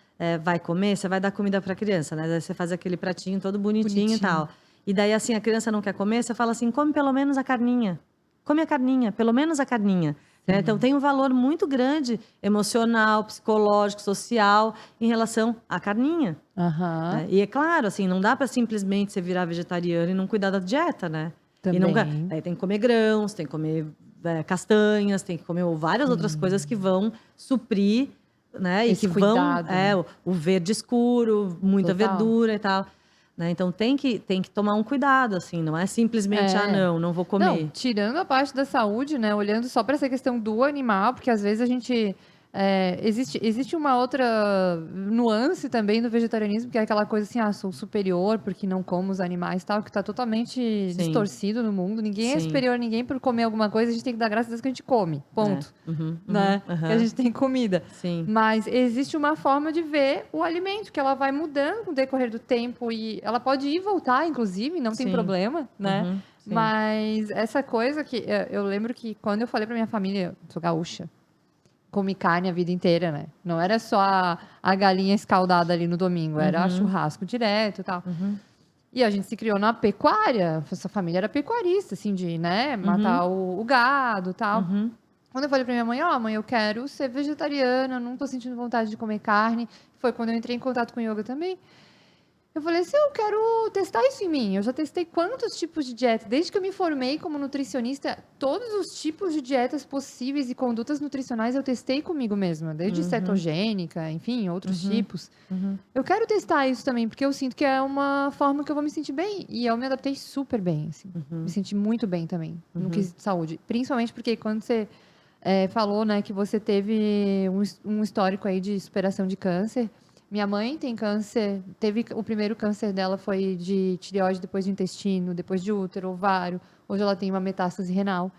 vai comer, você vai dar comida para a criança, né? Daí você faz aquele pratinho todo bonitinho e tal. E daí, assim, a criança não quer comer, você fala assim, come pelo menos a carninha. Come a carninha, pelo menos a carninha. Né? Então, tem um valor muito grande, emocional, psicológico, social, em relação à carninha. Né? E é claro, assim, não dá para simplesmente você virar vegetariano e não cuidar da dieta, né? Também. E não, daí tem que comer grãos, tem que comer castanhas, tem que comer várias outras coisas que vão suprir, né? Esse e que cuidado, vão, né? o verde escuro, muita Total. verdura e tal. Né? Então tem que tomar um cuidado, assim, não é simplesmente, não vou comer. Não, tirando a parte da saúde, né? Olhando só para essa questão do animal, porque às vezes a gente. Existe uma outra nuance também do vegetarianismo, que é aquela coisa assim, sou superior porque não como os animais e tal, que está totalmente distorcido no mundo. Ninguém é superior a ninguém por comer alguma coisa, a gente tem que dar graças a Deus que a gente come. Ponto. Né? Que a gente tem comida. Sim. Mas existe uma forma de ver o alimento, que ela vai mudando com o decorrer do tempo e ela pode ir e voltar, inclusive, não tem problema, né? Mas essa coisa que eu lembro que quando eu falei pra minha família, eu sou gaúcha, comi carne a vida inteira, né? Não era só a galinha escaldada ali no domingo, era churrasco direto e tal. E a gente se criou na pecuária, essa família era pecuarista, assim, de, né, matar o gado e tal. Quando eu falei pra minha mãe, mãe, eu quero ser vegetariana, não tô sentindo vontade de comer carne. Foi quando eu entrei em contato com yoga também. Eu falei assim, eu quero testar isso em mim. Eu já testei quantos tipos de dieta. Desde que eu me formei como nutricionista, todos os tipos de dietas possíveis e condutas nutricionais eu testei comigo mesma. Desde cetogênica, enfim, outros tipos. Eu quero testar isso também, porque eu sinto que é uma forma que eu vou me sentir bem. E eu me adaptei super bem, assim. Me senti muito bem também, no quesito de saúde. Principalmente porque quando você falou, né, que você teve um histórico aí de superação de câncer. Minha mãe tem câncer, o primeiro câncer dela foi de tireoide, depois de intestino, depois de útero, ovário. Hoje ela tem uma metástase renal.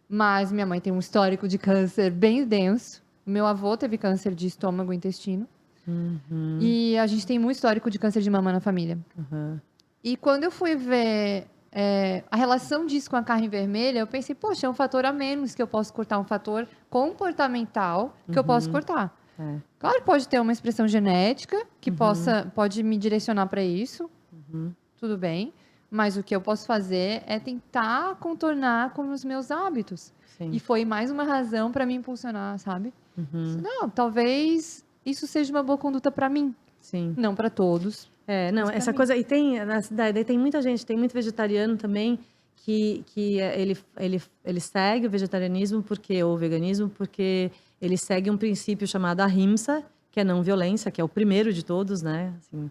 Mas minha mãe tem um histórico de câncer bem denso. Meu avô teve câncer de estômago e intestino. E a gente tem muito histórico de câncer de mama na família. E quando eu fui ver a relação disso com a carne vermelha, eu pensei, poxa, é um fator a menos que eu posso cortar, um fator comportamental que eu posso cortar. Claro que pode ter uma expressão genética que pode me direcionar para isso, tudo bem, mas o que eu posso fazer é tentar contornar com os meus hábitos. Sim. E foi mais uma razão para me impulsionar, sabe? Não, talvez isso seja uma boa conduta para mim, Sim. não para todos. Não, essa mim. coisa, e tem na cidade, tem muita gente, tem muito vegetariano também que ele segue o vegetarianismo ou o veganismo porque ele segue um princípio chamado ahimsa, que é não violência, que é o primeiro de todos, né? Assim,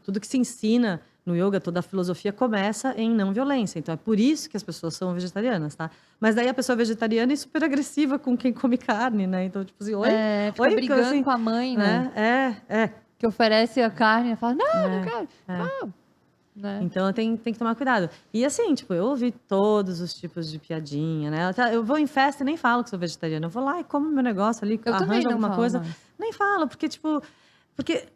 tudo que se ensina no yoga, toda a filosofia começa em não violência. Então é por isso que as pessoas são vegetarianas, tá? Mas daí a pessoa vegetariana é super agressiva com quem come carne, né? Então, tipo assim, Fica brigando assim, com a mãe, né? Que oferece a carne e fala, não quero. Né? Então tem que tomar cuidado. E assim, tipo, eu ouvi todos os tipos de piadinha, né? Eu vou em festa e nem falo que sou vegetariana. Eu vou lá e como meu negócio ali, arranjo alguma coisa. Mais. Nem falo, porque,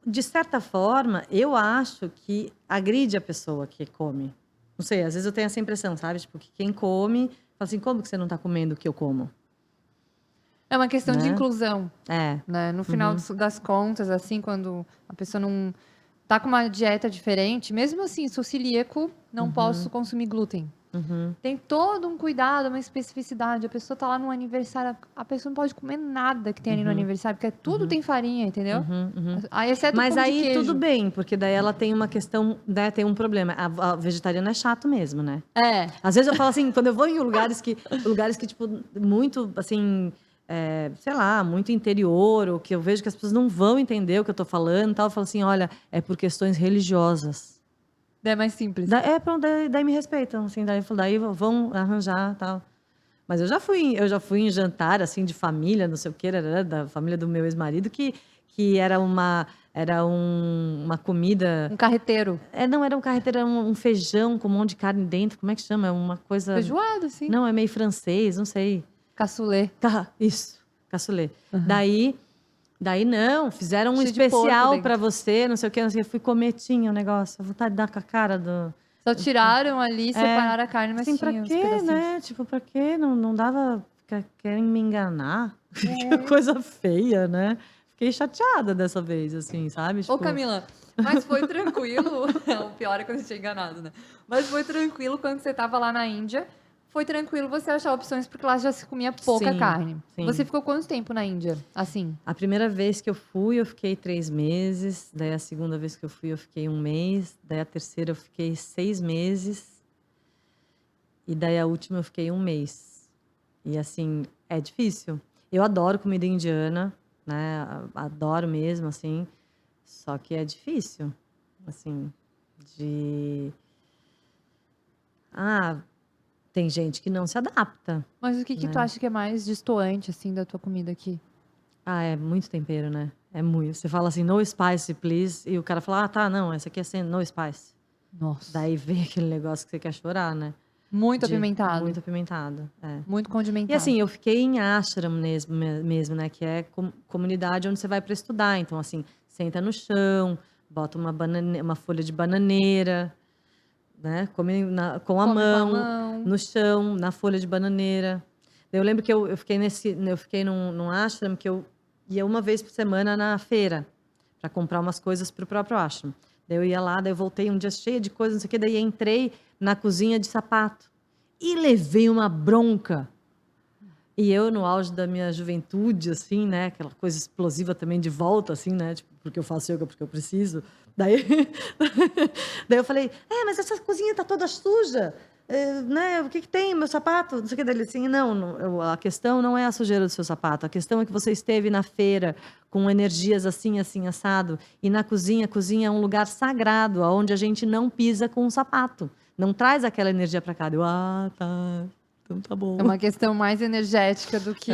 de certa forma, eu acho que agride a pessoa que come. Não sei, às vezes eu tenho essa impressão, sabe? Tipo, que quem come, fala assim, como que você não tá comendo o que eu como? É uma questão de inclusão. Né? No final das contas, assim, quando a pessoa não tá com uma dieta diferente, mesmo assim, sou celíaco, não posso consumir glúten. Tem todo um cuidado, uma especificidade. A pessoa tá lá no aniversário, a pessoa não pode comer nada que tem ali no aniversário, porque tudo tem farinha, entendeu? Aí, exceto mas o pão aí de queijo. Tudo bem, porque daí ela tem uma questão, né, tem um problema. A vegetariana é chato mesmo, né? Às vezes eu falo assim, quando eu vou em lugares que tipo, muito, assim, sei lá, muito interior, ou que eu vejo que as pessoas não vão entender o que eu tô falando, tal, eu falo assim, olha, é por questões religiosas. Daí é mais simples. Daí me respeitam, assim, daí vão arranjar, tal. Mas eu já fui em jantar, assim, de família, não sei o que, da família do meu ex-marido, que era uma comida... Um carreteiro. Não, era um carreteiro, era um feijão com um monte de carne dentro, como é que chama? É uma coisa... Feijoada, sim. Não, é meio francês, não sei. Cassoulet. Isso, cassoulet. Daí não, fizeram um especial pra você, não sei o que, eu fui comer, tinha o negócio, a vontade de dar com a cara do... Só tiraram ali, separaram a carne, mas assim, tinha pra quê, né? Tipo, pra quê? Não dava... Querem me enganar? Que coisa feia, né? Fiquei chateada dessa vez, assim, sabe? Tipo... Ô, Camila, mas foi tranquilo. O pior é quando você tinha enganado, né? Mas foi tranquilo quando você tava lá na Índia. Foi tranquilo você achar opções, porque lá já se comia pouca carne. Sim. Você ficou quanto tempo na Índia, assim? A primeira vez que eu fui, eu fiquei 3 meses. Daí a segunda vez que eu fui, eu fiquei 1 mês. Daí a terceira, eu fiquei 6 meses. E daí a última, eu fiquei 1 mês. E assim, é difícil. Eu adoro comida indiana, né? Adoro mesmo, assim. Só que é difícil, assim, tem gente que não se adapta. Mas o que tu acha que é mais destoante, assim, da tua comida aqui? É muito tempero, né? É muito. Você fala assim, no spice, please. E o cara fala, tá, não, essa aqui é sem no spice. Nossa. Daí vem aquele negócio que você quer chorar, né? Muito apimentado. Muito apimentado, Muito condimentado. E assim, eu fiquei em ashram mesmo, né? Que é comunidade onde você vai para estudar. Então, assim, senta no chão, bota uma folha de bananeira, né? Come com a mão, no chão, na folha de bananeira. Eu lembro que eu fiquei num ashram que eu ia uma vez por semana na feira para comprar umas coisas para o próprio ashram. Daí eu ia lá, daí eu voltei um dia cheio de coisas, não sei o quê, daí entrei na cozinha de sapato e levei uma bronca. E eu, no auge da minha juventude, assim, né? Aquela coisa explosiva também de volta, assim, né? Tipo, porque eu faço yoga, porque eu preciso. Daí, daí eu falei, mas essa cozinha tá toda suja. Né? O que que tem, meu sapato? Não sei o que dele assim, a questão não é a sujeira do seu sapato, a questão é que você esteve na feira com energias assim, assim, assado, e na cozinha, a cozinha é um lugar sagrado, onde a gente não pisa com o sapato, não traz aquela energia para cá. Tá, então tá bom. É uma questão mais energética do que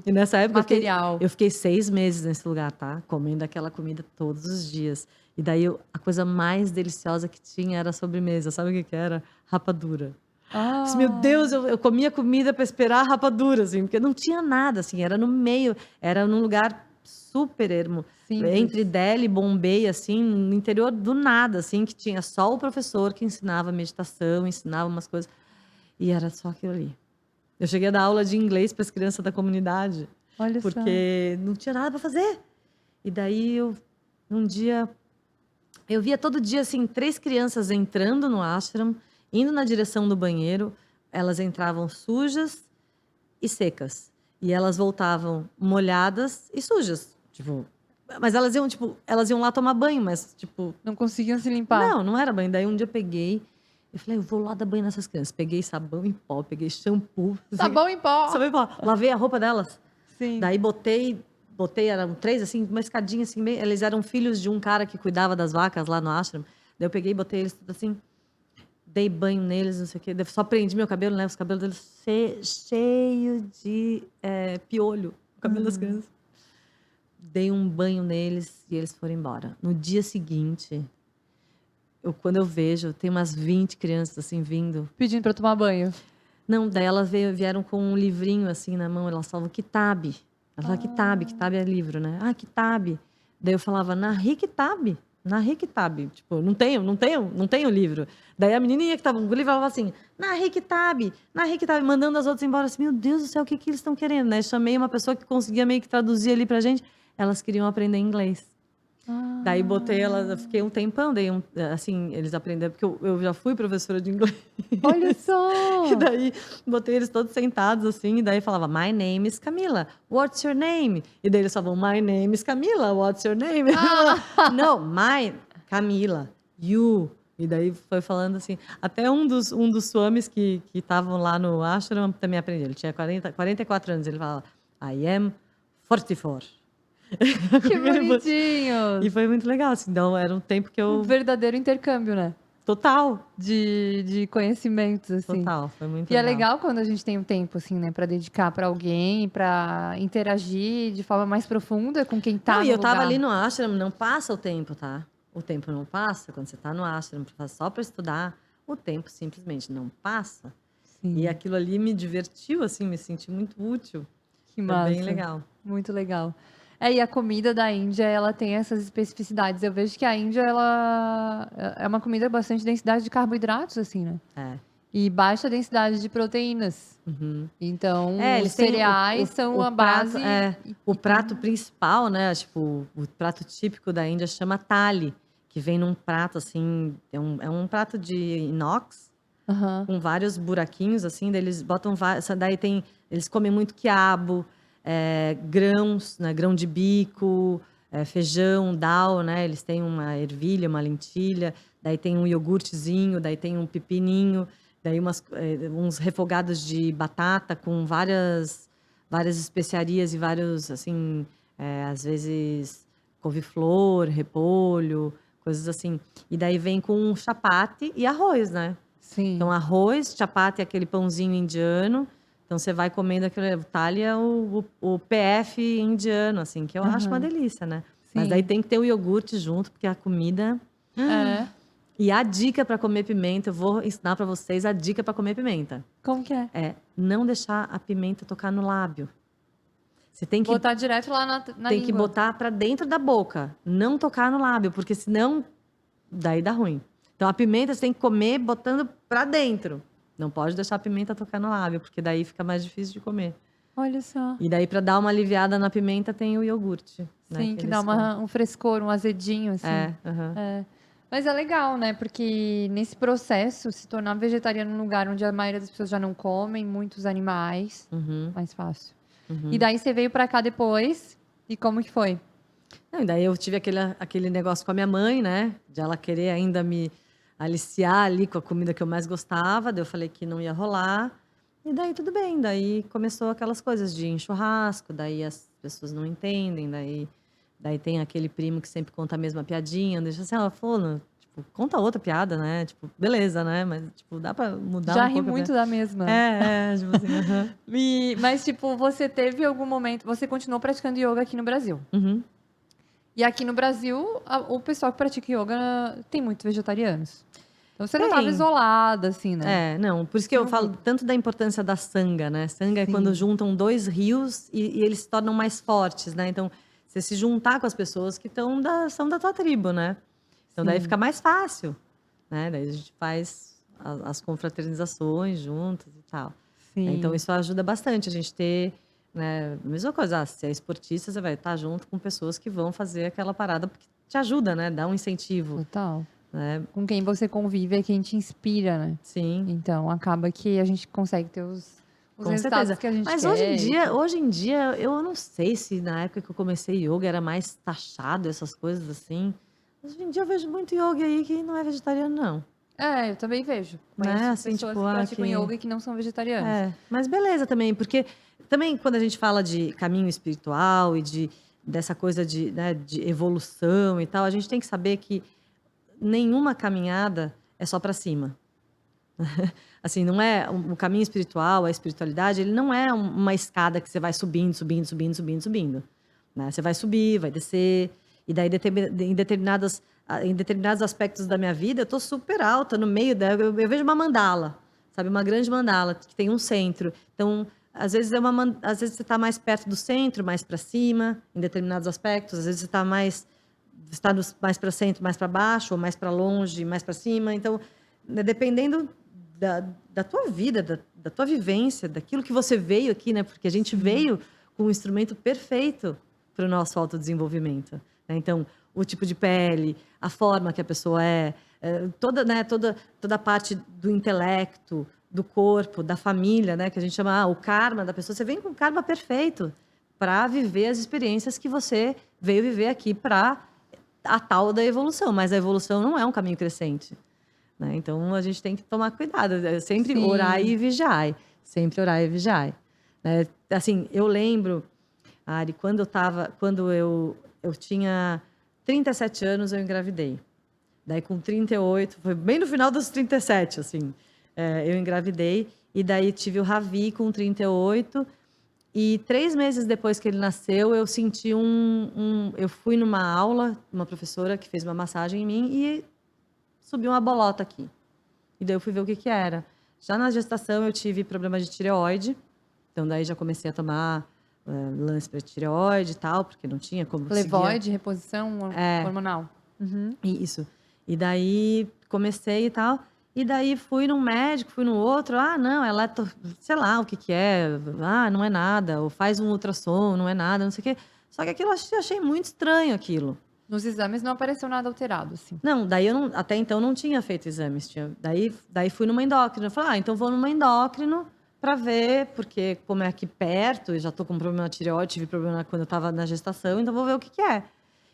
E nessa época material. eu fiquei 6 meses nesse lugar, tá? Comendo aquela comida todos os dias. E daí a coisa mais deliciosa que tinha era a sobremesa. Sabe o que que era? Rapadura. Assim, meu Deus, eu comia comida para esperar a rapadura, assim, porque não tinha nada, assim, era no meio, era num lugar super ermo, Simples. entre Delhi e Bombay, assim, no interior do nada, assim, que tinha só o professor que ensinava meditação, ensinava umas coisas, e era só aquilo ali. Eu cheguei a dar aula de inglês para as crianças da comunidade, Olha porque não tinha nada para fazer. E daí um dia eu via todo dia assim 3 crianças entrando no ashram, indo na direção do banheiro, elas entravam sujas e secas, e elas voltavam molhadas e sujas, tipo, mas elas iam lá tomar banho, mas tipo, Não conseguiam se limpar. não era banho. Daí um dia eu peguei, eu falei, eu vou lá dar banho nessas crianças. Peguei sabão em pó, peguei shampoo. Sabão em pó. Sabão em pó. Lavei a roupa delas. Sim. Daí botei, eram 3, assim, uma escadinha assim, eles eram filhos de um cara que cuidava das vacas lá no ashram. Daí eu peguei e botei eles tudo assim, dei banho neles, não sei o quê. Daí só prendi meu cabelo, né? Os cabelos deles cheio de piolho, o cabelo das crianças. Dei um banho neles e eles foram embora. No dia seguinte, quando eu vejo, tem umas 20 crianças assim vindo. Pedindo para tomar banho. Não, daí elas vieram com um livrinho assim na mão, elas falavam Kitab. Ela falava Kitab é livro, né? Kitab. Daí eu falava Nahi Kitab. Tipo, não tenho livro. Daí a menininha que tava com o livro, ela falava assim, Nahi Kitab, mandando as outras embora. Assim, meu Deus do céu, o que eles estão querendo, né? Chamei uma pessoa que conseguia meio que traduzir ali pra gente. Elas queriam aprender inglês. Daí botei elas, eu fiquei um tempão, assim, eles aprenderam, porque eu já fui professora de inglês. Olha só! E daí botei eles todos sentados assim, e daí falava, my name is Camila, what's your name? E daí eles falavam, my name is Camila, what's your name? Não, my Camila, you. E daí foi falando assim, até um dos swamis que estavam lá no ashram também aprendeu. Ele tinha 44 anos, ele falava, I am 44. Que bonitinho! E foi muito legal, assim, então era um tempo que Um verdadeiro intercâmbio, né? Total. De conhecimentos, assim. Total, foi muito E legal. é legal quando a gente tem um tempo, assim, né? Pra dedicar pra alguém, pra interagir de forma mais profunda com quem tá Não, no e eu lugar. tava ali no ashram, não passa o tempo, tá? O tempo não passa quando você tá no ashram, só pra estudar. O tempo simplesmente não passa. Sim. E aquilo ali me divertiu, assim, me senti muito útil. Que Foi massa. bem legal. Muito legal. E a comida da Índia, ela tem essas especificidades. Eu vejo que a Índia, ela é uma comida bastante densidade de carboidratos, assim, né? E baixa densidade de proteínas. Então, os eles têm cereais são a prato, base. o prato principal, né? Tipo, o prato típico da Índia chama thali, que vem num prato, assim, é um prato de inox, com vários buraquinhos, assim, daí eles botam vários, daí eles comem muito quiabo, grãos, né, grão de bico, feijão, dal, né? Eles têm uma ervilha, uma lentilha, daí tem um iogurtezinho, daí tem um pepininho, daí uns refogados de batata com várias especiarias e vários, assim, às vezes couve-flor, repolho, coisas assim. E daí vem com chapati e arroz, né? Sim. Então, arroz, chapati é aquele pãozinho indiano. Então, você vai comendo aquele... O thali é o PF indiano, assim, que eu acho uma delícia, né? Sim. Mas daí tem que ter o iogurte junto, porque a comida... E a dica para comer pimenta, eu vou ensinar para vocês a dica para comer pimenta. Como que é? É não deixar a pimenta tocar no lábio. Você tem que botar direto lá na tem língua. que botar para dentro da boca, não tocar no lábio, porque senão daí dá ruim. Então a pimenta você tem que comer botando para dentro. Não pode deixar a pimenta tocar no lábio, porque daí fica mais difícil de comer. Olha só. E daí para dar uma aliviada na pimenta tem o iogurte, Sim, né, que dá um frescor, um azedinho assim. Mas é legal, né? Porque nesse processo, se tornar vegetariano num lugar onde a maioria das pessoas já não comem muitos animais, Uhum, mais fácil. E uhum. daí você veio pra cá depois, e como que foi? Não, e daí eu tive aquele negócio com a minha mãe, né? De ela querer ainda me aliciar ali com a comida que eu mais gostava. Daí eu falei que não ia rolar. E daí tudo bem. Daí começou aquelas coisas de ir em churrasco. Daí as pessoas não entendem. Daí tem aquele primo que sempre conta a mesma piadinha. Deixa assim, ela falou, tipo, conta outra piada, né? Tipo, beleza, né? Mas, tipo, dá pra mudar Já um ri pouco a piada. muito da mesma. Tipo assim, aham. Mas, tipo, você teve algum momento. Você continuou praticando yoga aqui no Brasil. Uhum. E aqui no Brasil, o pessoal que pratica yoga tem muitos vegetarianos. Então você não estava Tem. isolada, assim, né? Não, por isso que Tinha eu um falo grupo. tanto da importância da sanga, né? Sanga é quando Sim, juntam dois rios e eles se tornam mais fortes, né? Então, você se juntar com as pessoas que são da tua tribo, né? Então, daí sim, fica mais fácil, né? Daí a gente faz as confraternizações juntos e tal. Então, sim. isso ajuda bastante a gente ter, né? A mesma coisa, se é esportista, você vai estar junto com pessoas que vão fazer aquela parada, porque te ajuda, né? Dá um incentivo, Total. né? Com quem você convive é quem te inspira, né? Sim. Então acaba que a gente consegue ter os Com resultados certeza. que a gente Mas hoje em quer e dia tudo. hoje em dia, eu não sei se na época que eu comecei yoga era mais taxado, essas coisas assim. Hoje em dia eu vejo muito yoga aí que não é vegetariano, não. É, eu também vejo. Né? Conheço Assim, pessoas tipo, que ah, praticam que. yoga e que não são vegetarianos. É. Mas beleza também, porque também quando a gente fala de caminho espiritual e dessa coisa de, né, de evolução e tal, a gente tem que saber que nenhuma caminhada é só para cima. Assim, não é o caminho espiritual, a espiritualidade, ele não é uma escada que você vai subindo, subindo, subindo, subindo, subindo, né? Você vai subir, vai descer, e daí em determinados aspectos da minha vida, eu tô super alta no meio dela, eu vejo uma mandala, sabe, uma grande mandala que tem um centro. Então, às vezes às vezes você está mais perto do centro, mais para cima, em determinados aspectos, às vezes você está mais para centro, mais para baixo, ou mais para longe, mais para cima. Então, né, dependendo da tua vida, da tua vivência, daquilo que você veio aqui, né? Porque a gente Sim. veio com um instrumento perfeito para o nosso autodesenvolvimento, né? Então, o tipo de pele, a forma que a pessoa toda a parte do intelecto, do corpo, da família, né? Que a gente chama o karma da pessoa. Você vem com o karma perfeito para viver as experiências que você veio viver aqui para a tal da evolução. Mas a evolução não é um caminho crescente, né? Então a gente tem que tomar cuidado, sempre orar Sim. e vigiar, sempre orar e vigiar, né? Assim, eu lembro, Ari, quando eu tinha 37 anos, eu engravidei. Daí com 38, foi bem no final dos 37, assim, eu engravidei e daí tive o Ravi com 38 e 3 meses depois que ele nasceu, eu senti eu fui numa aula, uma professora que fez uma massagem em mim e subiu uma bolota aqui. E daí eu fui ver o que que era. Já na gestação eu tive problema de tireoide, então daí já comecei a tomar lance para tireoide e tal, porque não tinha como seguir. Levoide, reposição hormonal. Uhum. Isso. E daí comecei e tal. E daí fui num médico, fui no outro. Ah, não, sei lá o que que é. Ah, não é nada. Ou faz um ultrassom, não é nada, não sei o quê. Só que aquilo eu achei muito estranho aquilo. Nos exames não apareceu nada alterado, assim. Não, daí eu não, até então não tinha feito exames. Daí fui numa endócrina. Eu falei, então vou numa endócrino para ver, porque como é aqui perto, eu já tô com problema na tireoide, tive problema quando eu tava na gestação, então vou ver o que que é.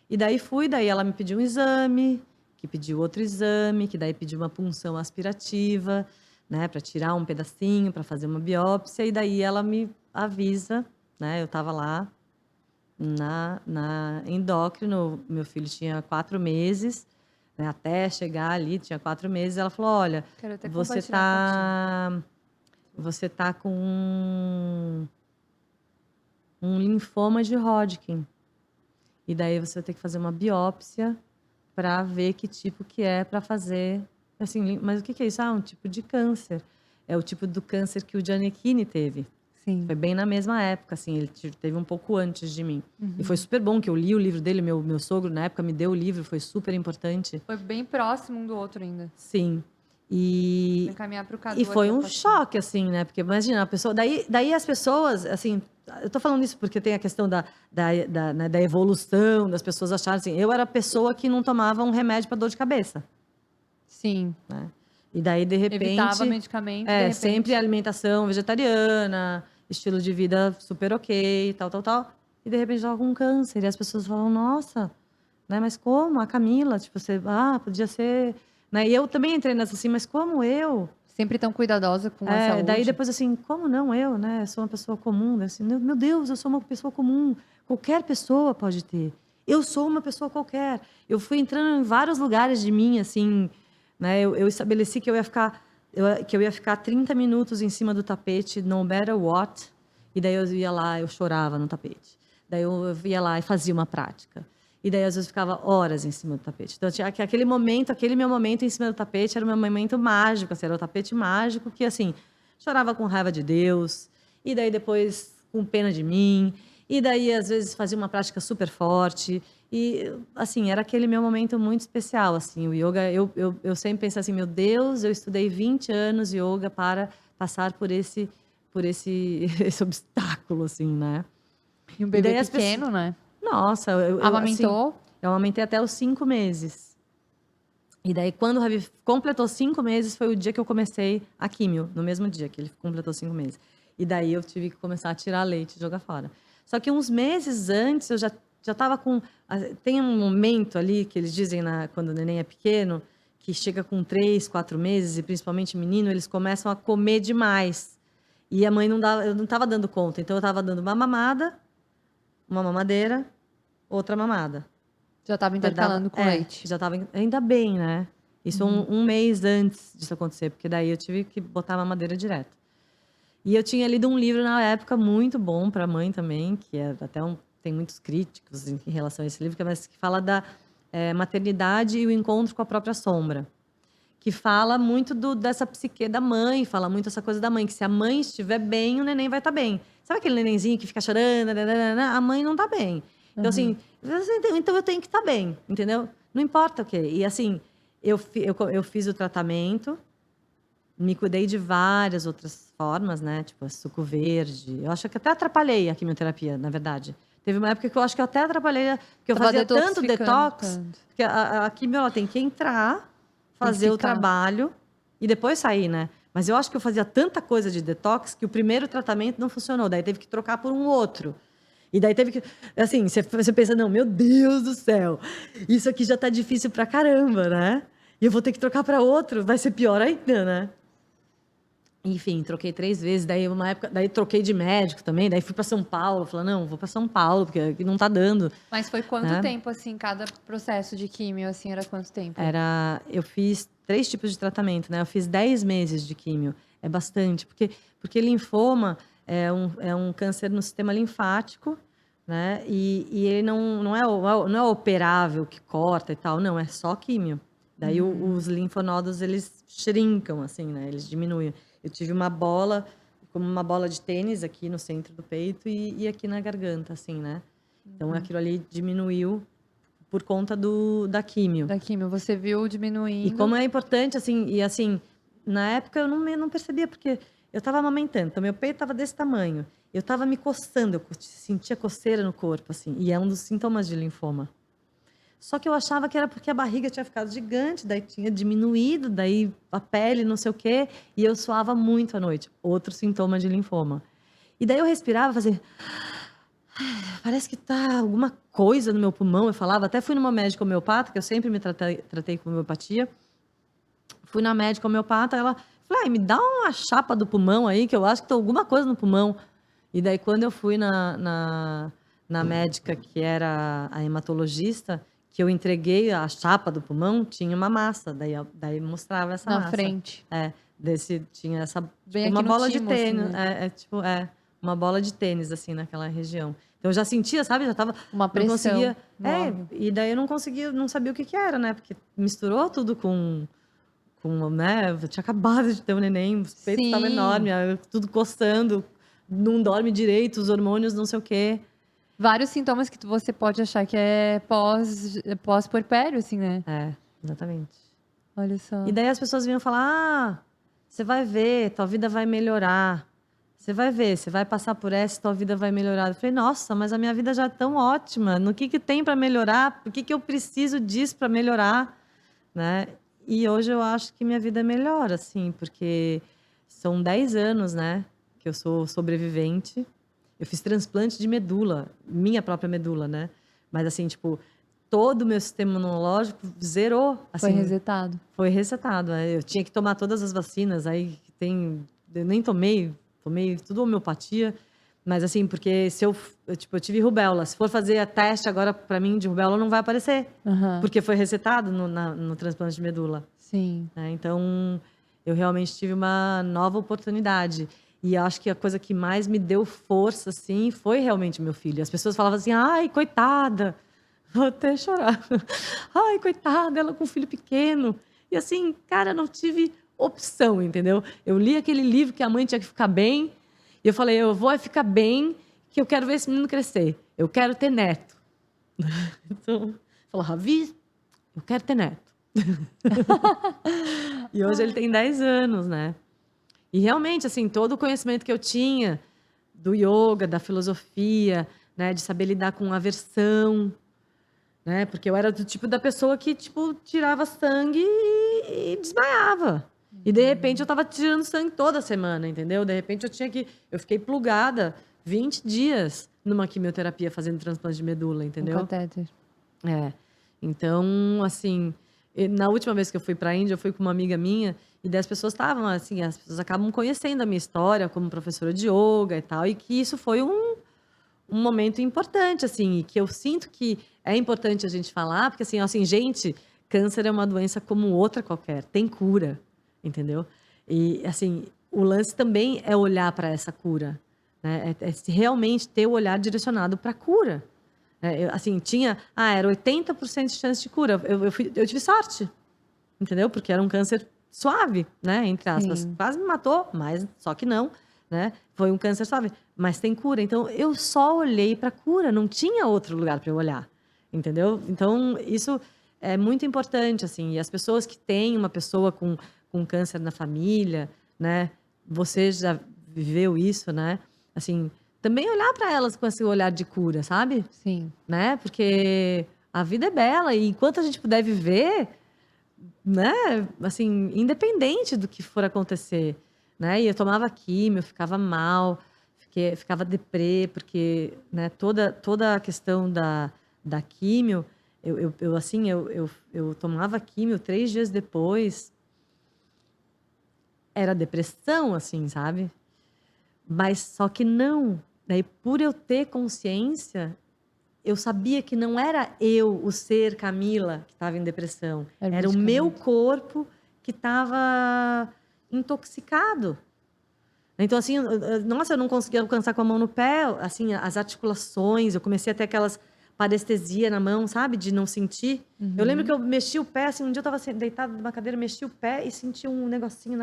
E daí fui, daí ela me pediu um exame, que pediu outro exame, que daí pediu uma punção aspirativa, né, para tirar um pedacinho, para fazer uma biópsia, e daí ela me avisa, né, eu tava lá na endócrino, meu filho tinha 4 meses, né, até chegar ali, tinha 4 meses, ela falou, olha, Quero até você compartilhar a fotinho. você tá com um linfoma de Hodgkin. E daí você vai ter que fazer uma biópsia para ver que tipo que é para fazer. Assim, mas o que que é isso? Ah, um tipo de câncer. É o tipo do câncer que o Gianecchini teve. Sim. Foi bem na mesma época, assim, ele teve um pouco antes de mim. E foi Uhum. super bom que eu li o livro dele, meu sogro na época me deu o livro, foi super importante. Foi bem próximo um do outro ainda. Sim. E, Caminhar pro Cadu e foi aqui, um eu posso- choque, assim, né? Porque imagina, a pessoa. Daí as pessoas, assim, eu tô falando isso porque tem a questão né, da evolução, das pessoas acharem assim. Eu era a pessoa que não tomava um remédio para dor de cabeça, Sim. né? E daí, de Evitava repente. medicamento, de repente. Sempre alimentação vegetariana, estilo de vida super ok, tal, tal, tal. E de repente tava com câncer. E as pessoas falam, nossa, né? Mas como? A Camila, tipo, você, podia ser. Né? E eu também entrei nessa assim, mas como eu? Sempre tão cuidadosa com a saúde. Daí depois assim, como não eu, né? Sou uma pessoa comum. Assim, meu Deus, eu sou uma pessoa comum. Qualquer pessoa pode ter. Eu sou uma pessoa qualquer. Eu fui entrando em vários lugares de mim, assim, né? Eu estabeleci que eu ia ficar, que eu ia ficar 30 minutos em cima do tapete, no matter what. E daí eu ia lá, eu chorava no tapete. Daí eu ia lá e fazia uma prática. E daí, às vezes, ficava horas em cima do tapete. Então, tinha aquele momento, aquele meu momento em cima do tapete era o meu momento mágico, assim, era o tapete mágico que, assim, chorava com raiva de Deus, e daí depois com pena de mim, e daí, às vezes, fazia uma prática super forte. E, assim, era aquele meu momento muito especial, assim. O yoga, eu sempre pensei assim, meu Deus, eu estudei 20 anos yoga para passar por esse esse obstáculo, assim, né? E um E bebê daí as pessoas... pequeno, né? Nossa, assim, Amamentou. eu amamentei até os 5 meses. E daí, quando o Ravi completou 5 meses, foi o dia que eu comecei a químio, no mesmo dia que ele completou 5 meses. E daí eu tive que começar a tirar leite e jogar fora. Só que uns meses antes, eu já estava com... Tem um momento ali que eles dizem, quando o neném é pequeno, que chega com 3, 4 meses, e principalmente menino, eles começam a comer demais. E a mãe eu não estava dando conta. Então, eu estava dando uma mamada, uma mamadeira, outra mamada. Já estava intercalando com leite. Já estava, ainda bem, né? Isso um mês antes disso acontecer, porque daí eu tive que botar a mamadeira direto. E eu tinha lido um livro na época muito bom para a mãe também, que é até tem muitos críticos em relação a esse livro, que fala da maternidade e o encontro com a própria sombra. Que fala muito dessa psique da mãe, fala muito essa coisa da mãe, que se a mãe estiver bem, o neném vai estar bem. Sabe aquele nenenzinho que fica chorando? A mãe não está bem. Então, assim, então eu tenho que estar bem, entendeu? Não importa o quê. E, assim, eu fiz o tratamento, me cuidei de várias outras formas, né? Tipo, suco verde. Eu acho que até atrapalhei a quimioterapia, na verdade. Teve uma época que eu acho que eu até atrapalhei, porque eu Tava fazia tanto detoxificando detox, tanto. porque a quimio ela tem que entrar, fazer o ficar. trabalho e depois sair, né? Mas eu acho que eu fazia tanta coisa de detox que o primeiro tratamento não funcionou. Daí teve que trocar por um outro. E daí teve que... Assim, você pensa, não, meu Deus do céu, isso aqui já tá difícil pra caramba, né? E eu vou ter que trocar para outro, vai ser pior ainda, né? Enfim, troquei 3 vezes, daí uma época, daí troquei de médico também, daí fui para São Paulo, falei, não, vou para São Paulo, porque aqui não tá dando. Mas foi quanto né? tempo, assim, cada processo de químio, assim, era quanto tempo? Eu fiz 3 tipos de tratamento, né? Eu fiz 10 meses de químio, é bastante, porque linfoma é um câncer no sistema linfático, né? E ele não é operável, que corta e tal, não, é só químio. Daí os linfonodos, eles shrinkam, assim, né? Eles diminuem. Eu tive uma bola, como uma bola de tênis aqui no centro do peito e aqui na garganta, assim, né? Então, aquilo ali diminuiu por conta da químio. Da químio, você viu diminuindo. E como é importante, assim, na época eu não percebia, porque eu estava amamentando, então meu peito estava desse tamanho. Eu estava me coçando, eu sentia coceira no corpo, assim, e é um dos sintomas de linfoma. Só que eu achava que era porque a barriga tinha ficado gigante, daí tinha diminuído, daí a pele, não sei o quê, e eu suava muito à noite. Outro sintoma de linfoma. E daí eu respirava, fazia... Parece que tá alguma coisa no meu pulmão, eu falava. Até fui numa médica homeopata, que eu sempre me tratei com homeopatia. Fui na médica homeopata, ela falou, me dá uma chapa do pulmão aí, que eu acho que tem alguma coisa no pulmão. E daí, quando eu fui na médica, que era a hematologista, que eu entreguei a chapa do pulmão, tinha uma massa. Daí mostrava essa massa. Na frente. Tinha essa... Bem tipo, uma aqui no bola de timo, tênis. assim, né? Uma bola de tênis, assim, naquela região. Então, eu já sentia, sabe? Já tava... Uma pressão. Não conseguia... enorme. E daí eu não conseguia... Não sabia o que era, né? Porque misturou tudo com né? Eu tinha acabado de ter um neném, o peito estava enorme, tudo coçando, não dorme direito, os hormônios, não sei o quê. Vários sintomas que você pode achar que é pós-puerpério, assim, né? Exatamente. Olha só. E daí as pessoas vinham falar, você vai ver, tua vida vai melhorar. Você vai ver, você vai passar por essa, tua vida vai melhorar. Eu falei, nossa, mas a minha vida já é tão ótima. No que tem para melhorar? Por que eu preciso disso para melhorar? Né? E hoje eu acho que minha vida é melhor, assim, porque são 10 anos, né, que eu sou sobrevivente. Eu fiz transplante de medula, minha própria medula, né? Mas assim, tipo, todo o meu sistema imunológico zerou, Foi assim, resetado. foi resetado. Eu tinha que tomar todas as vacinas, aí eu nem tomei tudo homeopatia, mas assim, porque se eu tive rubéola, se for fazer a teste agora para mim de rubéola não vai aparecer, Aham. porque foi resetado no transplante de medula, Sim. né? Então, eu realmente tive uma nova oportunidade. E acho que a coisa que mais me deu força, assim, foi realmente meu filho. As pessoas falavam assim, ai, coitada, vou até chorar. Ai, coitada, ela com um filho pequeno. E assim, cara, não tive opção, entendeu? Eu li aquele livro que a mãe tinha que ficar bem, e eu falei, eu vou ficar bem, que eu quero ver esse menino crescer. Eu quero ter neto. Então, falou, Ravi, eu quero ter neto. E hoje ele tem 10 anos, né? E realmente, assim, todo o conhecimento que eu tinha do yoga, da filosofia, né, de saber lidar com aversão, né? Porque eu era do tipo da pessoa que, tipo, tirava sangue e desmaiava. E de repente eu tava tirando sangue toda semana, entendeu? De repente eu fiquei plugada 20 dias numa quimioterapia fazendo transplante de medula, Um entendeu? catéter. É. Então, assim, na última vez que eu fui para a Índia, eu fui com uma amiga minha, e daí as pessoas estavam, assim, as pessoas acabam conhecendo a minha história como professora de yoga e tal, e que isso foi um momento importante, assim, e que eu sinto que é importante a gente falar, porque, assim, gente, câncer é uma doença como outra qualquer, tem cura, entendeu? E, assim, o lance também é olhar para essa cura, né? É realmente ter o olhar direcionado para a cura. Assim, era 80% de chance de cura. Eu tive sorte, entendeu? Porque era um câncer suave, né? Entre aspas. Sim. Quase me matou, mas só que não, né? Foi um câncer suave, mas tem cura. Então, eu só olhei para cura, não tinha outro lugar para eu olhar, entendeu? Então, isso é muito importante, assim. E as pessoas que têm uma pessoa com câncer na família, né? Você já viveu isso, né? Assim, também olhar para elas com esse olhar de cura, sabe? Sim. Né? Porque a vida é bela e enquanto a gente puder viver, né? Assim, independente do que for acontecer, né? E eu tomava químio, eu ficava mal, ficava deprê, porque, né? Toda a questão da químio, eu tomava químio 3 dias depois, era depressão, assim, sabe? Mas só que não. Daí, por eu ter consciência, eu sabia que não era eu, o ser Camila, que estava em depressão. Era o meu corpo que estava intoxicado. Então, assim, nossa, eu não conseguia alcançar com a mão no pé, assim, as articulações, eu comecei a ter aquelas parestesia na mão, sabe? De não sentir. Eu lembro que eu mexi o pé, assim, um dia eu estava deitada numa cadeira, mexi o pé e senti um negocinho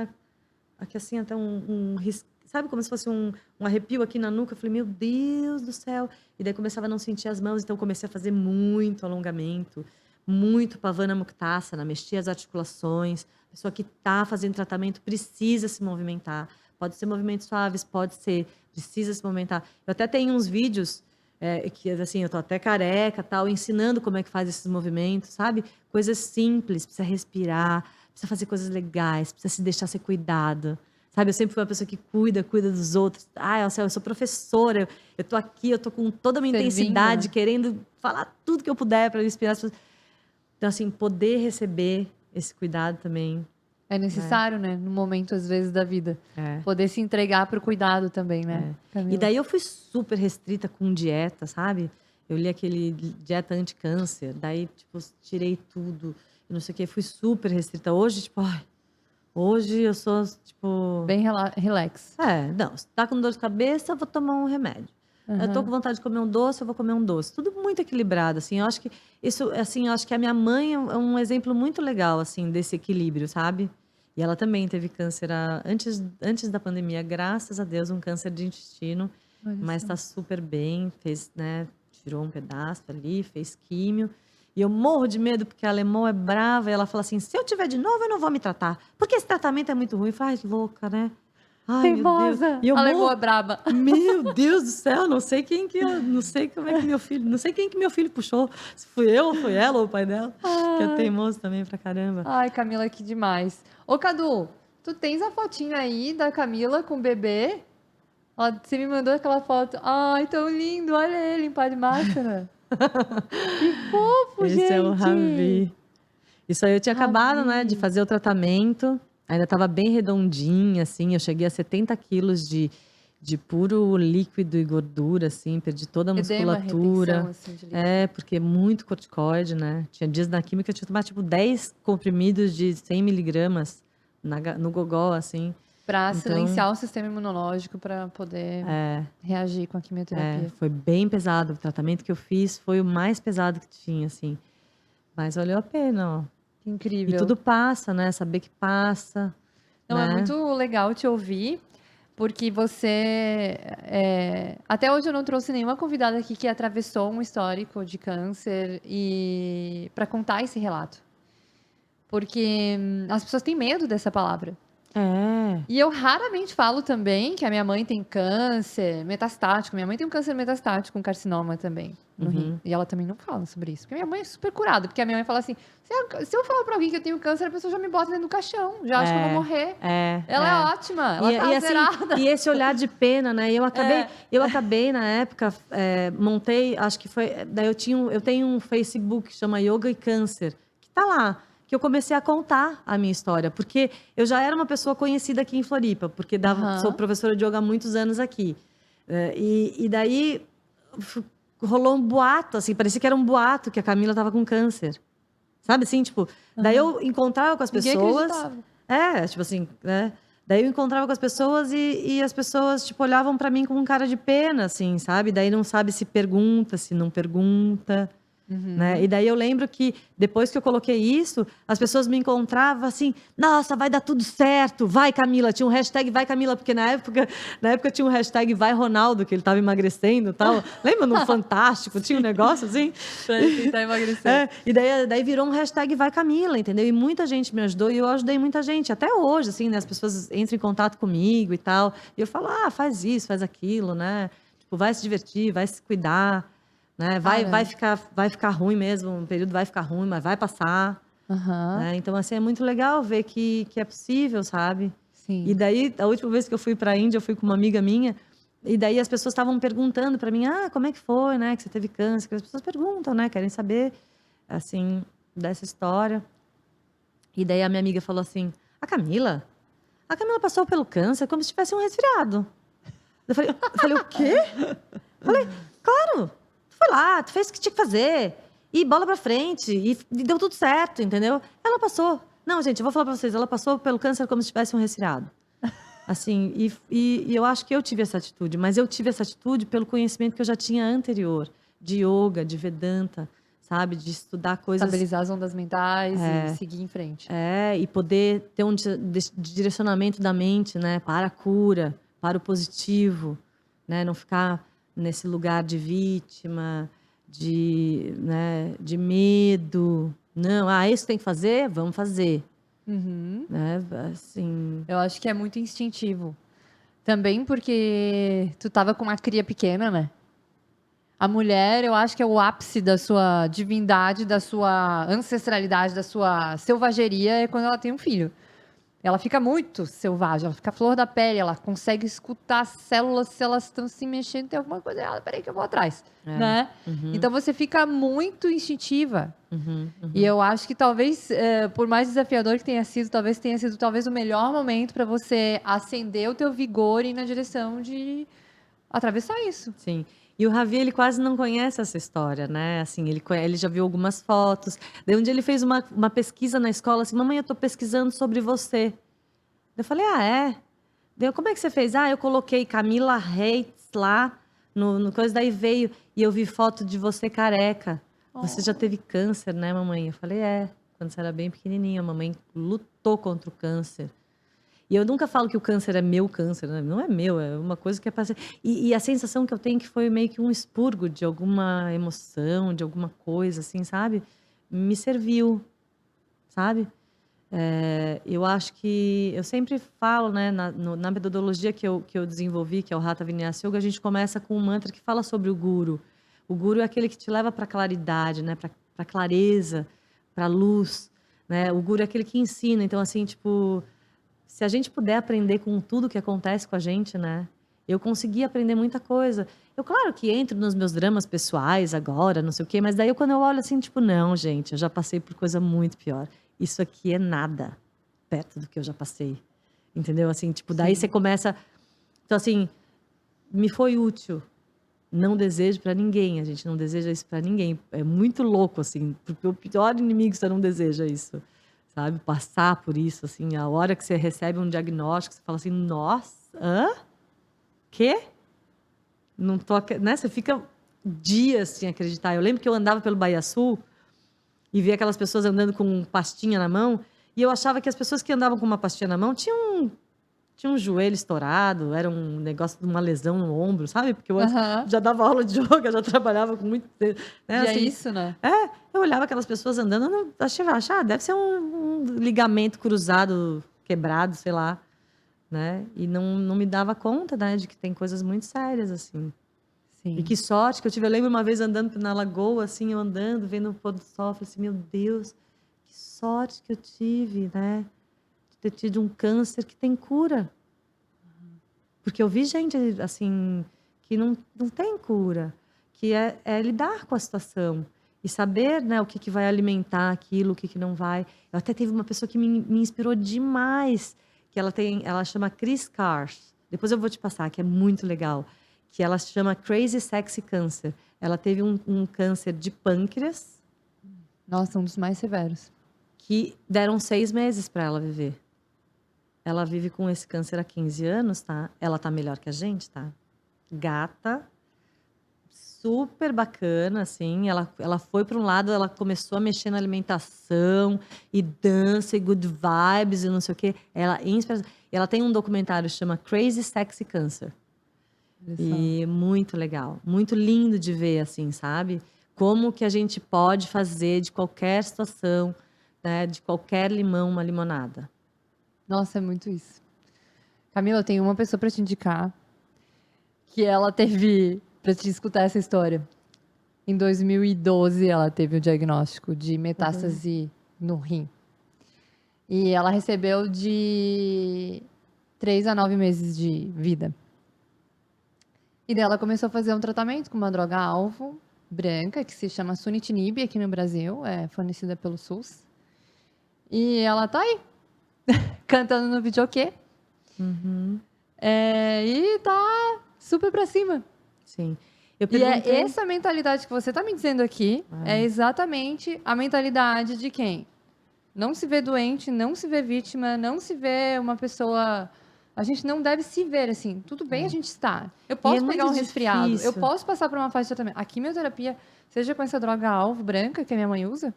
aqui, assim, até um risco. Sabe, como se fosse um arrepio aqui na nuca. Eu falei, meu Deus do céu. E daí começava a não sentir as mãos, então comecei a fazer muito alongamento, muito Pavana Muktasana, mexer as articulações. A pessoa que está fazendo tratamento precisa se movimentar. Pode ser movimentos suaves, precisa se movimentar. Eu até tenho uns vídeos que, assim, eu tô até careca, tal, ensinando como é que faz esses movimentos, sabe? Coisas simples, precisa respirar, precisa fazer coisas legais, precisa se deixar ser cuidado. Sabe, eu sempre fui uma pessoa que cuida dos outros. Eu sou professora, eu tô aqui, eu tô com toda a minha Servindo, intensidade, né? querendo falar tudo que eu puder para inspirar as pessoas. Então, assim, poder receber esse cuidado também. É necessário, né? No momento, às vezes, da vida. É. Poder se entregar pro cuidado também, né? E daí eu fui super restrita com dieta, sabe? Eu li aquele dieta anti-câncer, daí, tipo, tirei tudo, e não sei o quê, fui super restrita. Hoje, tipo, hoje eu sou, tipo... Bem relax. Não, se tá com dor de cabeça, eu vou tomar um remédio. Eu tô com vontade de comer um doce, eu vou comer um doce. Tudo muito equilibrado, assim. Eu acho que isso, assim, eu acho que a minha mãe é um exemplo muito legal, assim, desse equilíbrio, sabe? E ela também teve câncer antes da pandemia, graças a Deus, um câncer de intestino, Olha mas só. tá super bem, fez, né, tirou um pedaço ali, fez químio. E eu morro de medo, porque a alemã é brava. E ela fala assim, se eu tiver de novo, eu não vou me tratar. Porque esse tratamento é muito ruim. Eu falo, ai, louca, né? Ai, meu Deus. Teimosa. E eu Alemão é morro. braba. Meu Deus do céu, não sei quem que eu, não sei como é que meu filho, não sei quem que meu filho puxou. Se fui eu, ou foi ela, ou o pai dela. Que é teimoso também pra caramba. Ai, Camila, que demais. Ô, Cadu, tu tens a fotinho aí da Camila com o bebê? Ó, você me mandou aquela foto. Ai, tão lindo, olha ele em pá de máscara. Que fofo, Esse é o gente. Ravi. Isso aí eu tinha acabado, né, de Ravi. fazer o tratamento. Ainda estava bem redondinha, assim. Eu cheguei a 70 quilos de puro líquido e gordura, assim. Perdi toda a Edema, musculatura. retenção, assim, de líquido. É, porque é muito corticoide, né? Tinha dias na química que eu tinha que tomar, tipo, 10 comprimidos de 100 miligramas no gogó, assim. Pra Então, silenciar o sistema imunológico para poder reagir com a quimioterapia. foi bem pesado. O tratamento que eu fiz foi o mais pesado que tinha, assim. Mas valeu a pena, ó. Que E incrível. tudo passa, né? Saber que passa, Não, é né? muito legal te ouvir, porque você. Até hoje eu não trouxe nenhuma convidada aqui que atravessou um histórico de câncer e para contar esse relato. Porque as pessoas têm medo dessa palavra. É. E eu raramente falo também que a minha mãe tem câncer metastático. Minha mãe tem um câncer metastático, um carcinoma também no rim. E ela também não fala sobre isso. Porque minha mãe é super curada. Porque a minha mãe fala assim: se eu falar pra alguém que eu tenho câncer, a pessoa já me bota dentro do caixão. Já acha que eu vou morrer. Ela é ótima. Ela tá zerada. E esse olhar de pena, né? E eu acabei na época, montei, acho que foi. Daí eu tenho um Facebook que chama Yoga e Câncer, que tá lá. Que eu comecei a contar a minha história, porque eu já era uma pessoa conhecida aqui em Floripa, porque sou professora de yoga há muitos anos aqui. E daí rolou um boato, assim, parecia que era um boato que a Camila estava com câncer. Sabe assim, tipo, daí eu encontrava com as Ninguém pessoas. acreditava. Tipo assim, né? Daí eu encontrava com as pessoas e as pessoas, tipo, olhavam para mim com um cara de pena, assim, sabe? Daí não sabe se pergunta, se não pergunta. Né? E daí eu lembro que depois que eu coloquei isso, as pessoas me encontravam assim, nossa, vai dar tudo certo, vai Camila, tinha um hashtag vai Camila, porque na época tinha um hashtag vai Ronaldo, que ele estava emagrecendo e tal, lembra no Fantástico, tinha um negócio assim? Pra ele tentar emagrecer. E daí virou um hashtag vai Camila, entendeu? E muita gente me ajudou e eu ajudei muita gente, até hoje, assim, né? As pessoas entram em contato comigo e tal, e eu falo, faz isso, faz aquilo, né? Tipo, vai se divertir, vai se cuidar, né? Vai ficar ruim mesmo, um período vai ficar ruim, mas vai passar. Né? Então, assim, é muito legal ver que é possível, sabe? Sim. E daí, a última vez que eu fui para a Índia, eu fui com uma amiga minha, e daí as pessoas estavam perguntando para mim, como é que foi, né? Que você teve câncer? As pessoas perguntam, né? Querem saber, assim, dessa história. E daí a minha amiga falou assim, a Camila passou pelo câncer como se tivesse um resfriado. Eu falei, o quê? Eu falei, claro! Foi lá, tu fez o que tinha que fazer. E bola pra frente. E deu tudo certo, entendeu? Ela passou. Não, gente, eu vou falar pra vocês. Ela passou pelo câncer como se tivesse um resfriado. Assim, e eu acho que eu tive essa atitude. Mas eu tive essa atitude pelo conhecimento que eu já tinha anterior. De yoga, de Vedanta, sabe? De estudar coisas... Estabilizar as ondas mentais e seguir em frente. E poder ter um direcionamento da mente, né? Para a cura, para o positivo. Né? Não ficar nesse lugar de vítima, de medo. Não, isso tem que fazer? Vamos fazer. Né? Assim... Eu acho que é muito instintivo. Também porque tu tava com uma cria pequena, né? A mulher, eu acho que é o ápice da sua divindade, da sua ancestralidade, da sua selvageria, é quando ela tem um filho. Ela fica muito selvagem, ela fica flor da pele, ela consegue escutar as células, se elas estão se mexendo, tem alguma coisa errada, peraí que eu vou atrás, né? Então você fica muito instintiva. E eu acho que talvez, por mais desafiador que tenha sido, talvez tenha sido o melhor momento para você acender o teu vigor e ir na direção de atravessar isso. Sim. E o Ravi, ele quase não conhece essa história, né? Assim, ele já viu algumas fotos. Daí um dia ele fez uma pesquisa na escola, assim, mamãe, eu estou pesquisando sobre você. Eu falei, é? Daí, como é que você fez? Eu coloquei Camila Reitz lá, no coisa, daí veio, e eu vi foto de você careca. Você já teve câncer, né, mamãe? Eu falei, quando você era bem pequenininha, a mamãe lutou contra o câncer. E eu nunca falo que o câncer é meu câncer, né? Não é meu, é uma coisa que é para ser... E a sensação que eu tenho que foi meio que um expurgo de alguma emoção, de alguma coisa, assim, sabe? me serviu, sabe? Eu acho que eu sempre falo, né, na metodologia que eu desenvolvi, que é o Hatha Vinyasa Yoga, a gente começa com um mantra que fala sobre o guru. O guru é aquele que te leva para a claridade, né, para clareza, para luz, né? O guru é aquele que ensina. Então, assim, tipo, se a gente puder aprender com tudo que acontece com a gente, né? Eu consegui aprender muita coisa. Eu, claro que entro nos meus dramas pessoais agora, não sei o quê, mas daí quando eu olho assim, tipo, não, gente, eu já passei por coisa muito pior. Isso aqui é nada perto do que eu já passei. Entendeu? Assim, tipo, daí você começa. Então, assim, me foi útil. Não desejo para ninguém. A gente não deseja isso para ninguém. É muito louco, assim, porque o pior inimigo você não deseja isso. Sabe? Passar por isso, assim, a hora que você recebe um diagnóstico, você fala assim, nossa, hã? Quê? Não tô, né? Você fica dias sem acreditar. Eu lembro que eu andava pelo Bahia Sul e via aquelas pessoas andando com pastinha na mão, e eu achava que as pessoas que andavam com uma pastinha na mão tinham um joelho estourado, era um negócio de uma lesão no ombro, sabe? Porque eu antes já dava aula de yoga, já trabalhava com muito tempo. Né? E é Assim, isso, né? Eu olhava aquelas pessoas andando, eu achava, deve ser um ligamento cruzado, quebrado, sei lá. Né? E não me dava conta, né, de que tem coisas muito sérias, assim. Sim. E que sorte que eu tive. Eu lembro uma vez andando na lagoa, assim, eu andando, vendo o pôr do sol, eu falei assim, meu Deus, que sorte que eu tive, né? De ter tido um câncer que tem cura. Porque eu vi gente, assim, que não tem cura. Que é lidar com a situação. E saber, né, o que vai alimentar aquilo, o que não vai. Eu até teve uma pessoa que me inspirou demais, que ela chama Chris Cars. Depois eu vou te passar, que é muito legal. Que ela chama Crazy Sexy Cancer. Ela teve um câncer de pâncreas. Nossa, um dos mais severos. Que deram 6 meses para ela viver. Ela vive com esse câncer há 15 anos, tá? Ela tá melhor que a gente, tá? Gata. Super bacana, assim. Ela foi para um lado, ela começou a mexer na alimentação, e dança, e good vibes, e não sei o quê. Ela tem um documentário que chama Crazy Sexy Cancer. E muito legal. Muito lindo de ver, assim, sabe? Como que a gente pode fazer de qualquer situação, né? De qualquer limão, uma limonada. Nossa, é muito isso. Camila, eu tenho uma pessoa para te indicar que ela teve, para te escutar essa história. Em 2012, ela teve o diagnóstico de metástase no rim. E ela recebeu de 3 a 9 meses de vida. E daí ela começou a fazer um tratamento com uma droga-alvo branca, que se chama Sunitinib, aqui no Brasil, é fornecida pelo SUS. E ela tá aí, cantando no videokê. E tá super pra cima. Sim. E é essa mentalidade que você tá me dizendo aqui, é exatamente a mentalidade de quem não se vê doente, não se vê vítima, não se vê uma pessoa... A gente não deve se ver assim. Tudo bem a gente estar. Eu posso pegar um resfriado, eu posso passar por uma fase de tratamento. A quimioterapia, seja com essa droga-alvo branca que a minha mãe usa,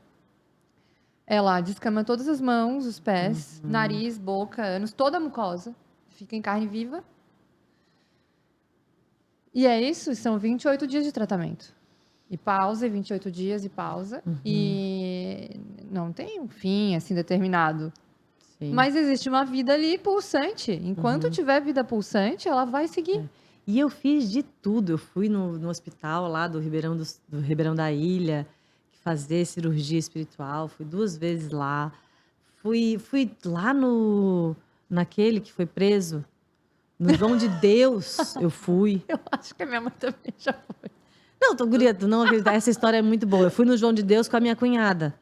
ela descama todas as mãos, os pés, nariz, boca, ânus, toda a mucosa. Fica em carne viva. E é isso, são 28 dias de tratamento. E pausa, e 28 dias, e pausa. E não tem um fim, assim, determinado. Sim. Mas existe uma vida ali pulsante. Enquanto tiver vida pulsante, ela vai seguir. E eu fiz de tudo. Eu fui no hospital lá do Ribeirão da Ilha, fazer cirurgia espiritual. Fui 2 vezes lá. Fui lá naquele que foi preso. No João de Deus, eu fui. Eu acho que a minha mãe também já foi. Não, guria, tu não acredita. Essa história é muito boa. Eu fui no João de Deus com a minha cunhada.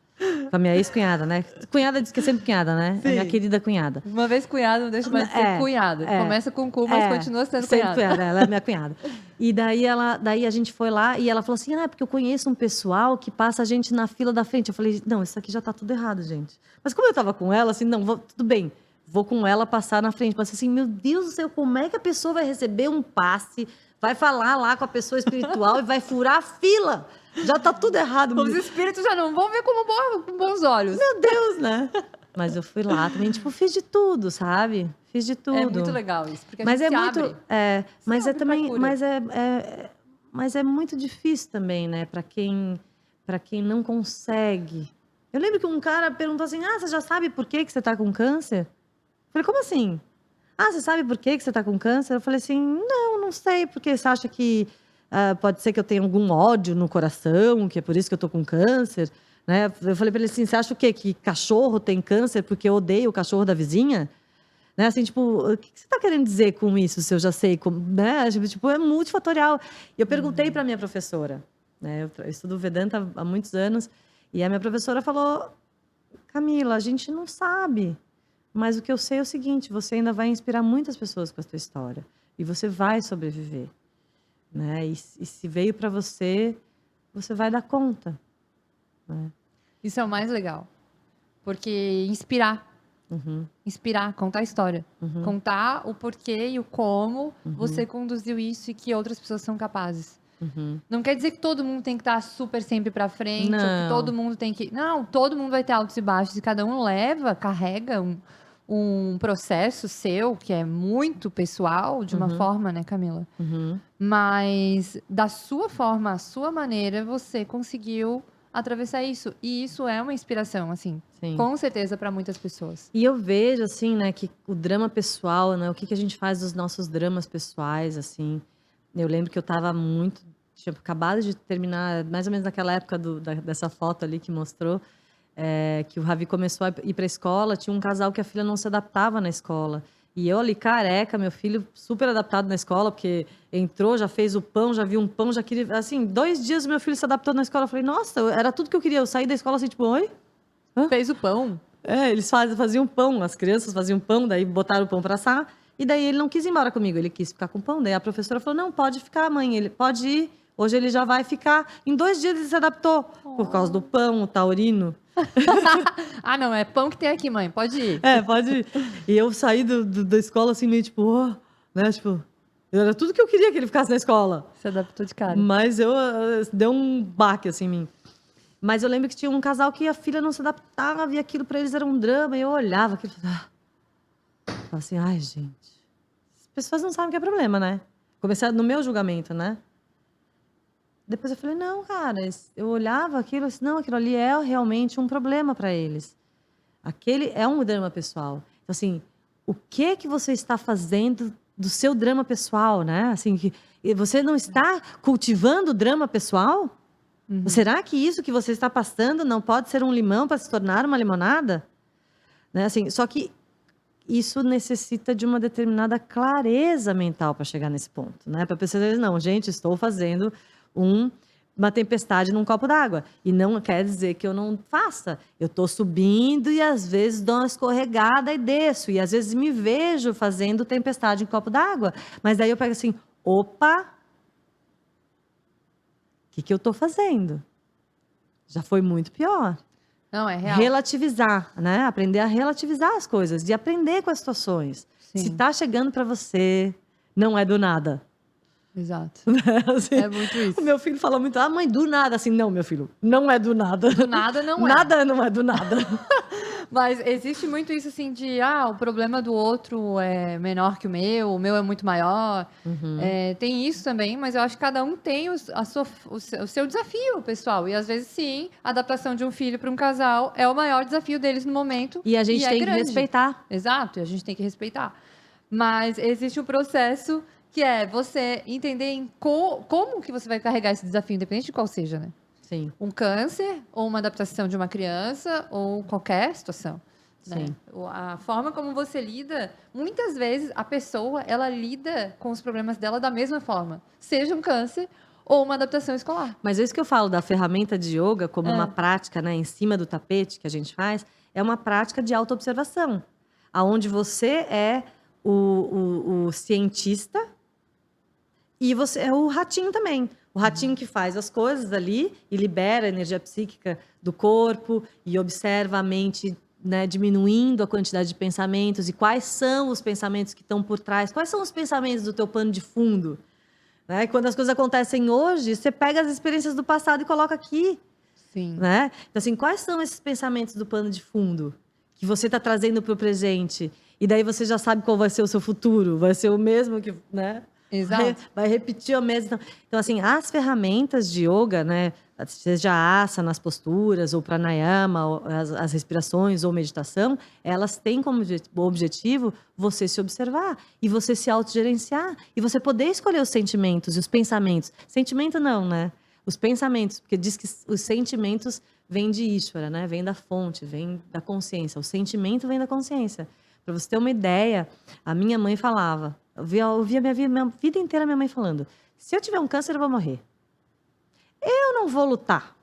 Com a minha ex-cunhada, né? Cunhada diz que é sempre cunhada, né? Sim. A minha querida cunhada. Uma vez cunhada, não deixa mais de ser cunhada. Começa com cu, mas continua sendo sempre cunhada. Ela é minha cunhada. E daí a gente foi lá e ela falou assim, porque eu conheço um pessoal que passa a gente na fila da frente. Eu falei, não, isso aqui já tá tudo errado, gente. Mas como eu tava com ela, assim, não, tudo bem. Vou com ela passar na frente. Mas assim, meu Deus do céu, como é que a pessoa vai receber um passe, vai falar lá com a pessoa espiritual e vai furar a fila? Já tá tudo errado. Os espíritos já não vão ver com bons olhos. Meu Deus, né? Mas eu fui lá também, tipo, fiz de tudo, sabe? Fiz de tudo. É muito legal isso, porque a mas gente é se muito, abre. Mas é também, mas é muito difícil também, né? Para quem não consegue Eu lembro que um cara perguntou assim, você já sabe por que você tá com câncer? Eu falei, como assim? Você sabe por que você tá com câncer? Eu falei assim, não sei, porque você acha que pode ser que eu tenha algum ódio no coração, que é por isso que eu tô com câncer, né? Eu falei pra ele assim, você acha o quê? Que cachorro tem câncer porque eu odeio o cachorro da vizinha? Né? Assim, tipo, o que você tá querendo dizer com isso, se eu já sei como, né? Tipo, é multifatorial. E eu perguntei pra minha professora, né? Eu estudo Vedanta há muitos anos, e a minha professora falou, Camila, a gente não sabe. Mas o que eu sei é o seguinte, você ainda vai inspirar muitas pessoas com a sua história. E você vai sobreviver. Né? E se veio para você, você vai dar conta. Né? Isso é o mais legal. Porque inspirar. Inspirar, contar a história. Contar o porquê e o como você conduziu isso e que outras pessoas são capazes. Não quer dizer que todo mundo tem que estar super sempre pra frente, ou que todo mundo tem que... Não, todo mundo vai ter altos e baixos, e cada um carrega um processo seu, que é muito pessoal, de uma forma, né, Camila? Mas, da sua forma, a sua maneira, você conseguiu atravessar isso. E isso é uma inspiração, assim, Sim. com certeza, para muitas pessoas. E eu vejo, assim, né, que o drama pessoal, né, o que a gente faz dos nossos dramas pessoais, assim... Eu lembro que eu tava tinha acabado de terminar, mais ou menos naquela época dessa foto ali que mostrou, que o Ravi começou a ir pra escola, tinha um casal que a filha não se adaptava na escola. E eu ali, careca, meu filho super adaptado na escola, porque entrou, já fez o pão, já viu um pão, já queria... Assim, 2 dias meu filho se adaptou na escola. Eu falei, nossa, era tudo que eu queria. Eu saí da escola assim, tipo, oi? Fez o pão? Eles faziam pão, as crianças faziam pão, daí botaram o pão pra assar. E daí ele não quis ir embora comigo, ele quis ficar com o pão. Daí a professora falou, não, pode ficar, mãe, ele pode ir. Hoje ele já vai ficar. Em 2 dias ele se adaptou, por causa do pão, o taurino. Não, é pão que tem aqui, mãe, pode ir. Pode ir. E eu saí da escola assim, meio tipo, né, tipo... Era tudo que eu queria que ele ficasse na escola. Se adaptou de cara. Mas deu um baque, assim, em mim. Mas eu lembro que tinha um casal que a filha não se adaptava, e aquilo pra eles era um drama, e eu olhava aquilo e falava assim, ai, gente, as pessoas não sabem o que é problema, né? Comecei no meu julgamento, né? Depois eu falei, não, cara, eu olhava aquilo, assim, não, aquilo ali é realmente um problema para eles. Aquele é um drama pessoal. Então, assim, o que você está fazendo do seu drama pessoal, né? Assim, você não está cultivando o drama pessoal? Será que isso que você está passando não pode ser um limão para se tornar uma limonada? Né? Assim, só que isso necessita de uma determinada clareza mental para chegar nesse ponto, né? Para pensar, não, gente, estou fazendo uma tempestade num copo d'água. E não quer dizer que eu não faça. Eu estou subindo e às vezes dou uma escorregada e desço. E às vezes me vejo fazendo tempestade em copo d'água. Mas daí eu pego assim, opa, o que eu estou fazendo? Já foi muito pior. Não, é real. Relativizar, né? Aprender a relativizar as coisas, de aprender com as situações. Sim. Se está chegando para você, não é do nada. Exato. Assim, é muito isso. O meu filho fala muito, mãe, do nada. Assim, não, meu filho, não é do nada. Do nada não é. Nada não é do nada. Mas existe muito isso assim de, o problema do outro é menor que o meu é muito maior. Tem isso também, mas eu acho que cada um tem o seu desafio, pessoal. E às vezes, sim, a adaptação de um filho para um casal é o maior desafio deles no momento. E a gente tem que respeitar. Exato, e a gente tem que respeitar. Mas existe um processo que é você entender como que você vai carregar esse desafio, independente de qual seja, né? Sim. Um câncer, ou uma adaptação de uma criança, ou qualquer situação. Né? Sim. A forma como você lida, muitas vezes a pessoa, ela lida com os problemas dela da mesma forma. Seja um câncer ou uma adaptação escolar. Mas isso que eu falo da ferramenta de yoga como uma prática, né, em cima do tapete que a gente faz, é uma prática de autoobservação. Onde você é o cientista e você é o ratinho também. O ratinho que faz as coisas ali e libera a energia psíquica do corpo e observa a mente, né, diminuindo a quantidade de pensamentos e quais são os pensamentos que estão por trás, quais são os pensamentos do teu pano de fundo. Né? Quando as coisas acontecem hoje, você pega as experiências do passado e coloca aqui. Sim. Né? Então, assim, quais são esses pensamentos do pano de fundo que você está trazendo para o presente? E daí você já sabe qual vai ser o seu futuro, vai ser o mesmo que... Né? Exato. Vai repetir o mesmo. Então, assim, as ferramentas de yoga, né, seja asana, nas posturas, ou pranayama, ou as respirações, ou meditação, elas têm como objetivo você se observar e você se autogerenciar e você poder escolher os sentimentos e os pensamentos. Sentimento não, né? Os pensamentos, porque diz que os sentimentos vêm de Ishvara, né? Vem da fonte, vem da consciência. O sentimento vem da consciência. Para você ter uma ideia, a minha mãe falava, eu ouvia minha vida inteira minha mãe falando, se eu tiver um câncer eu vou morrer. Eu não vou lutar.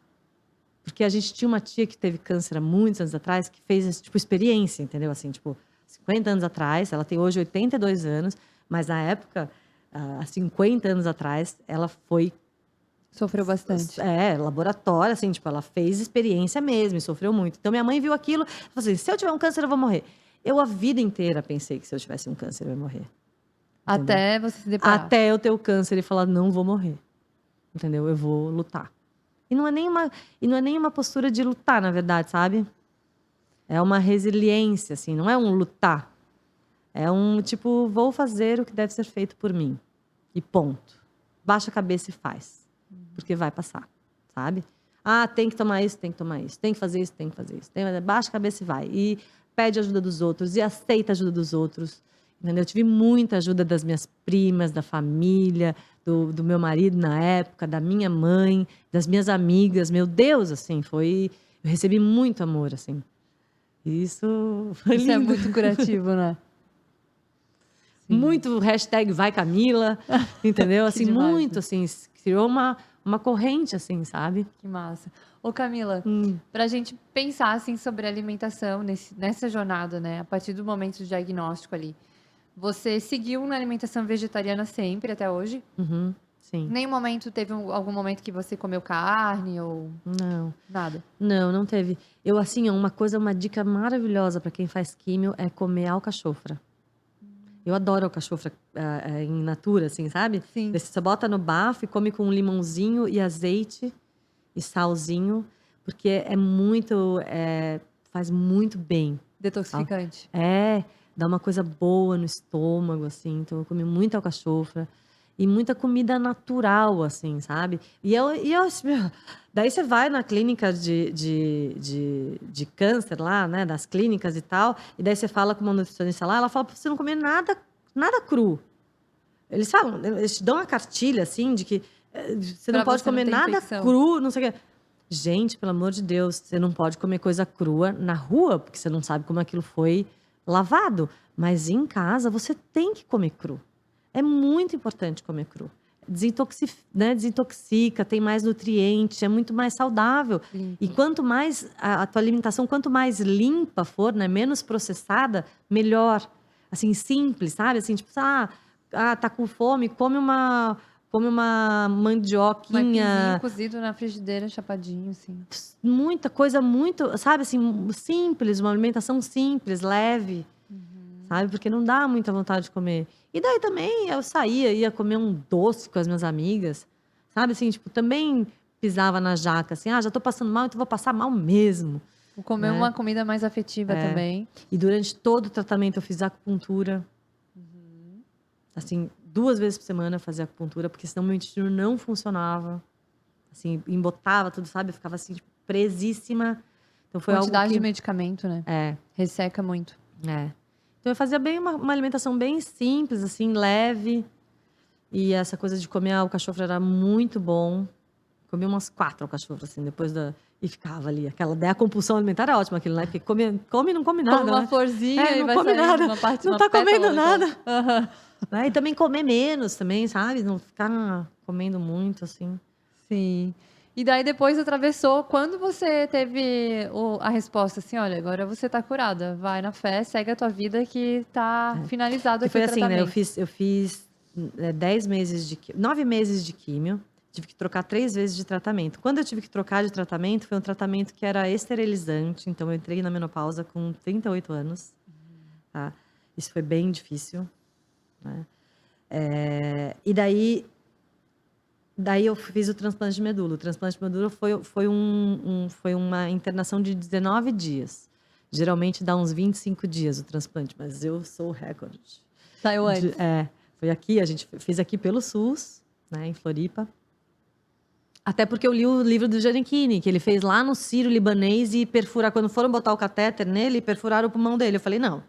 Porque a gente tinha uma tia que teve câncer há muitos anos atrás, que fez, tipo, experiência, entendeu? Assim, tipo, 50 anos atrás, ela tem hoje 82 anos, mas na época, há 50 anos atrás, ela foi... Sofreu bastante. Laboratório, assim, tipo, ela fez experiência mesmo e sofreu muito. Então, minha mãe viu aquilo, falou assim, se eu tiver um câncer, eu vou morrer. Eu, a vida inteira, pensei que se eu tivesse um câncer, eu ia morrer. Entendeu? Até você se deparar. Até eu ter o câncer e falar, não vou morrer. Entendeu? Eu vou lutar. E não é nem uma postura de lutar, na verdade, sabe? É uma resiliência, assim, não é um lutar. É um, tipo, vou fazer o que deve ser feito por mim. E ponto. Baixa a cabeça e faz. Porque vai passar, sabe? Ah, tem que tomar isso, tem que tomar isso. Tem que fazer isso, tem que fazer isso. Baixa a cabeça e vai. E pede ajuda dos outros, e aceita a ajuda dos outros. Entendeu? Eu tive muita ajuda das minhas primas, da família, do meu marido na época, da minha mãe, das minhas amigas. Meu Deus, assim, foi... Eu recebi muito amor, assim. Isso foi lindo. Isso é muito curativo, né? Sim. Muito hashtag vai Camila, entendeu? Assim, demais, muito, assim, criou uma corrente, assim, sabe? Que massa. Ô, Camila, pra gente pensar, assim, sobre alimentação nessa jornada, né? A partir do momento do diagnóstico ali. Você seguiu na alimentação vegetariana sempre, até hoje? Uhum, sim. Nenhum momento teve algum momento que você comeu carne ou Não. nada? Não teve. Eu, assim, uma dica maravilhosa para quem faz químio é comer alcachofra. Eu adoro alcachofra em natura, assim, sabe? Sim. Você bota no bafo e come com um limãozinho e azeite e salzinho, porque faz muito bem. Detoxificante. Dá uma coisa boa no estômago, assim. Então, eu comi muita alcachofra. E muita comida natural, assim, sabe? Daí você vai na clínica de câncer lá, né? Das clínicas e tal. E daí você fala com uma nutricionista lá, ela fala pra você não comer nada cru. Eles te dão uma cartilha, assim, de que você não pode comer nada cru, não sei o quê. Gente, pelo amor de Deus, você não pode comer coisa crua na rua, porque você não sabe como aquilo foi lavado. Mas em casa, você tem que comer cru. É muito importante comer cru. Desintoxica, tem mais nutrientes, é muito mais saudável. Sim. E quanto mais a tua alimentação, quanto mais limpa for, né, menos processada, melhor. Assim, simples, sabe? Assim, tipo, tá com fome, come uma mandioquinha. Um cozido na frigideira, chapadinho, assim. Muita coisa, muito, sabe, assim, simples, uma alimentação simples, leve. Sabe? Porque não dá muita vontade de comer. E daí também eu ia comer um doce com as minhas amigas. Sabe, assim, tipo, também pisava na jaca, assim, já tô passando mal, então vou passar mal mesmo. Vou comer uma comida mais afetiva também. E durante todo o tratamento eu fiz acupuntura. Assim, 2 vezes por semana eu fazia acupuntura, porque senão meu intestino não funcionava. Assim, embotava tudo, sabe? Eu ficava assim, tipo, presíssima. Então foi Quantidade de medicamento, né? Resseca muito. Então eu fazia bem uma alimentação bem simples, assim, leve. E essa coisa de comer alcachofra era muito bom. Comi umas 4 alcachofras, assim, depois da... E ficava ali. Daí a compulsão alimentar é ótima, aquilo, né? Porque come e não come nada. Come uma né? florzinha e não vai come saindo nada. uma parte, não uma tá comendo pétala, nada. Então. E também comer menos também, sabe? Não ficar comendo muito, assim. Sim. E daí depois atravessou, quando você teve a resposta assim, olha, agora você tá curada, vai na fé, segue a tua vida que tá finalizado aqui foi o assim, né? tratamento. Eu fiz 9 meses de químio, tive que trocar 3 vezes de tratamento. Quando eu tive que trocar de tratamento, foi um tratamento que era esterilizante, então eu entrei na menopausa com 38 anos. Tá? Isso foi bem difícil, né? E daí eu fiz o transplante de medula. O transplante de medula foi uma internação de 19 dias. Geralmente dá uns 25 dias o transplante, mas eu sou o recorde. Saiu antes. Foi aqui, a gente fez aqui pelo SUS, né, em Floripa. Até porque eu li o livro do Giannichini, que ele fez lá no Sírio-Libanês e quando foram botar o catéter nele, perfuraram o pulmão dele. Eu falei, não,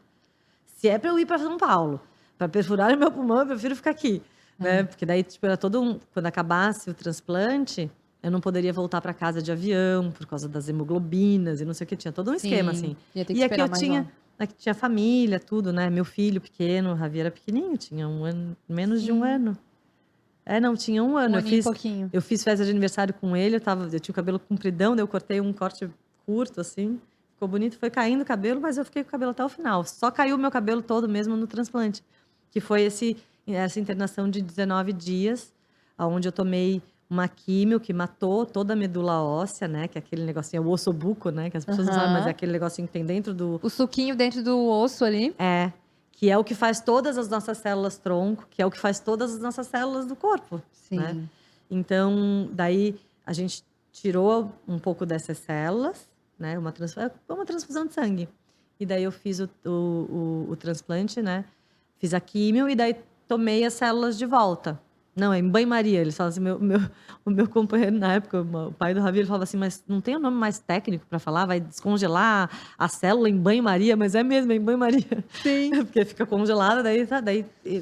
se é para eu ir para São Paulo, para perfurar o meu pulmão, eu prefiro ficar aqui. Né? Porque daí, tipo, era quando acabasse o transplante, eu não poderia voltar para casa de avião, por causa das hemoglobinas e não sei o que. Tinha todo um esquema, assim. Ia ter que E aqui esperar eu mais tinha... lá. Aqui tinha família, tudo, né? Meu filho pequeno, o Javier era pequenininho, tinha 1 ano, menos de 1 ano. Não, tinha 1 ano. aninho e pouquinho. Eu fiz festa de aniversário com ele, eu tinha o cabelo compridão, daí eu cortei um corte curto, assim. Ficou bonito, foi caindo o cabelo, mas eu fiquei com o cabelo até o final. Só caiu o meu cabelo todo mesmo no transplante, que foi essa internação de 19 dias, onde eu tomei uma químio que matou toda a medula óssea, né? Que é aquele negocinho, o ossobuco, né? Que as pessoas não sabem, mas é aquele negocinho que tem dentro do... O suquinho dentro do osso ali. Que é o que faz todas as nossas células tronco, que é o que faz todas as nossas células do corpo. Sim. Né? Então, daí a gente tirou um pouco dessas células, né? Uma transfusão de sangue. E daí eu fiz o transplante, né? Fiz a químio e daí tomei as células de volta. Não, é em banho-maria. Eles falam assim, o meu companheiro na época, o pai do Javier, ele falava assim, mas não tem um nome mais técnico para falar? Vai descongelar a célula em banho-maria? Mas é mesmo, é em banho-maria. Sim. Porque fica congelada, daí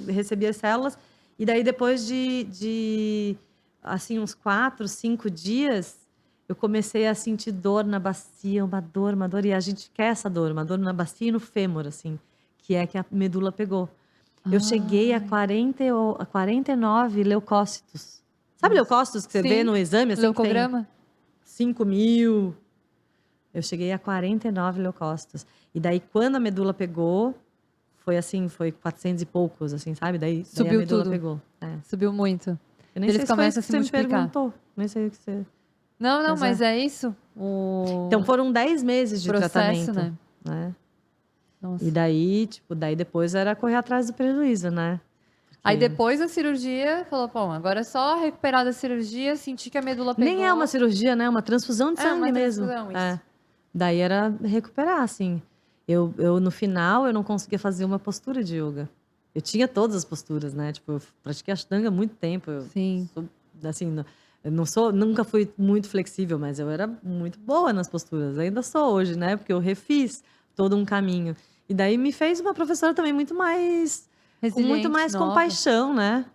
recebi as células. E daí depois de assim, uns 4, 5 dias, eu comecei a sentir dor na bacia, uma dor. E a gente quer essa dor, uma dor na bacia e no fêmur, assim, que é que a medula pegou. Eu cheguei a 49 leucócitos. Sabe leucócitos que você vê no exame? Assim, leucograma? 5.000. Eu cheguei a 49 leucócitos. E daí, quando a medula pegou, foi assim, foi 400 e poucos, assim, sabe? Daí a medula pegou. Subiu muito. Eu nem Eles sei se começam a se você multiplicar. me perguntou. Nem sei o que você... Não, mas é isso. Então, foram 10 meses de processo, tratamento. Né? Nossa. E daí, daí depois era correr atrás do prejuízo, né? Aí depois da cirurgia, falou, bom, agora é só recuperar da cirurgia, sentir que a medula pegou. Nem é uma cirurgia, né? É uma transfusão de sangue mesmo. Isso. Daí era recuperar, assim. Eu, no final, eu não conseguia fazer uma postura de yoga. Eu tinha todas as posturas, né? Tipo, eu pratiquei Ashtanga há muito tempo. Sim. Eu nunca fui muito flexível, mas eu era muito boa nas posturas. Ainda sou hoje, né? Porque eu refiz todo um caminho. E daí me fez uma professora também muito mais... com muito mais compaixão, né?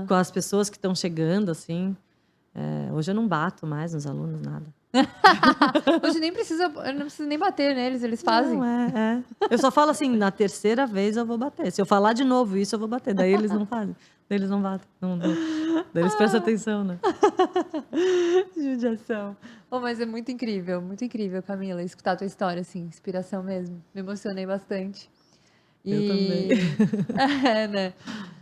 Com as pessoas que estão chegando, assim. Hoje eu não bato mais nos alunos, nada. Hoje nem precisa, eu não preciso nem bater neles, eles fazem. Não, Eu só falo assim, na terceira vez eu vou bater. Se eu falar de novo isso, eu vou bater. Daí eles não fazem. Daí eles não batem. Daí eles prestam atenção, né? Judiação. Mas é muito incrível, Camila, escutar a tua história, assim, inspiração mesmo. Me emocionei bastante. Eu também. Né?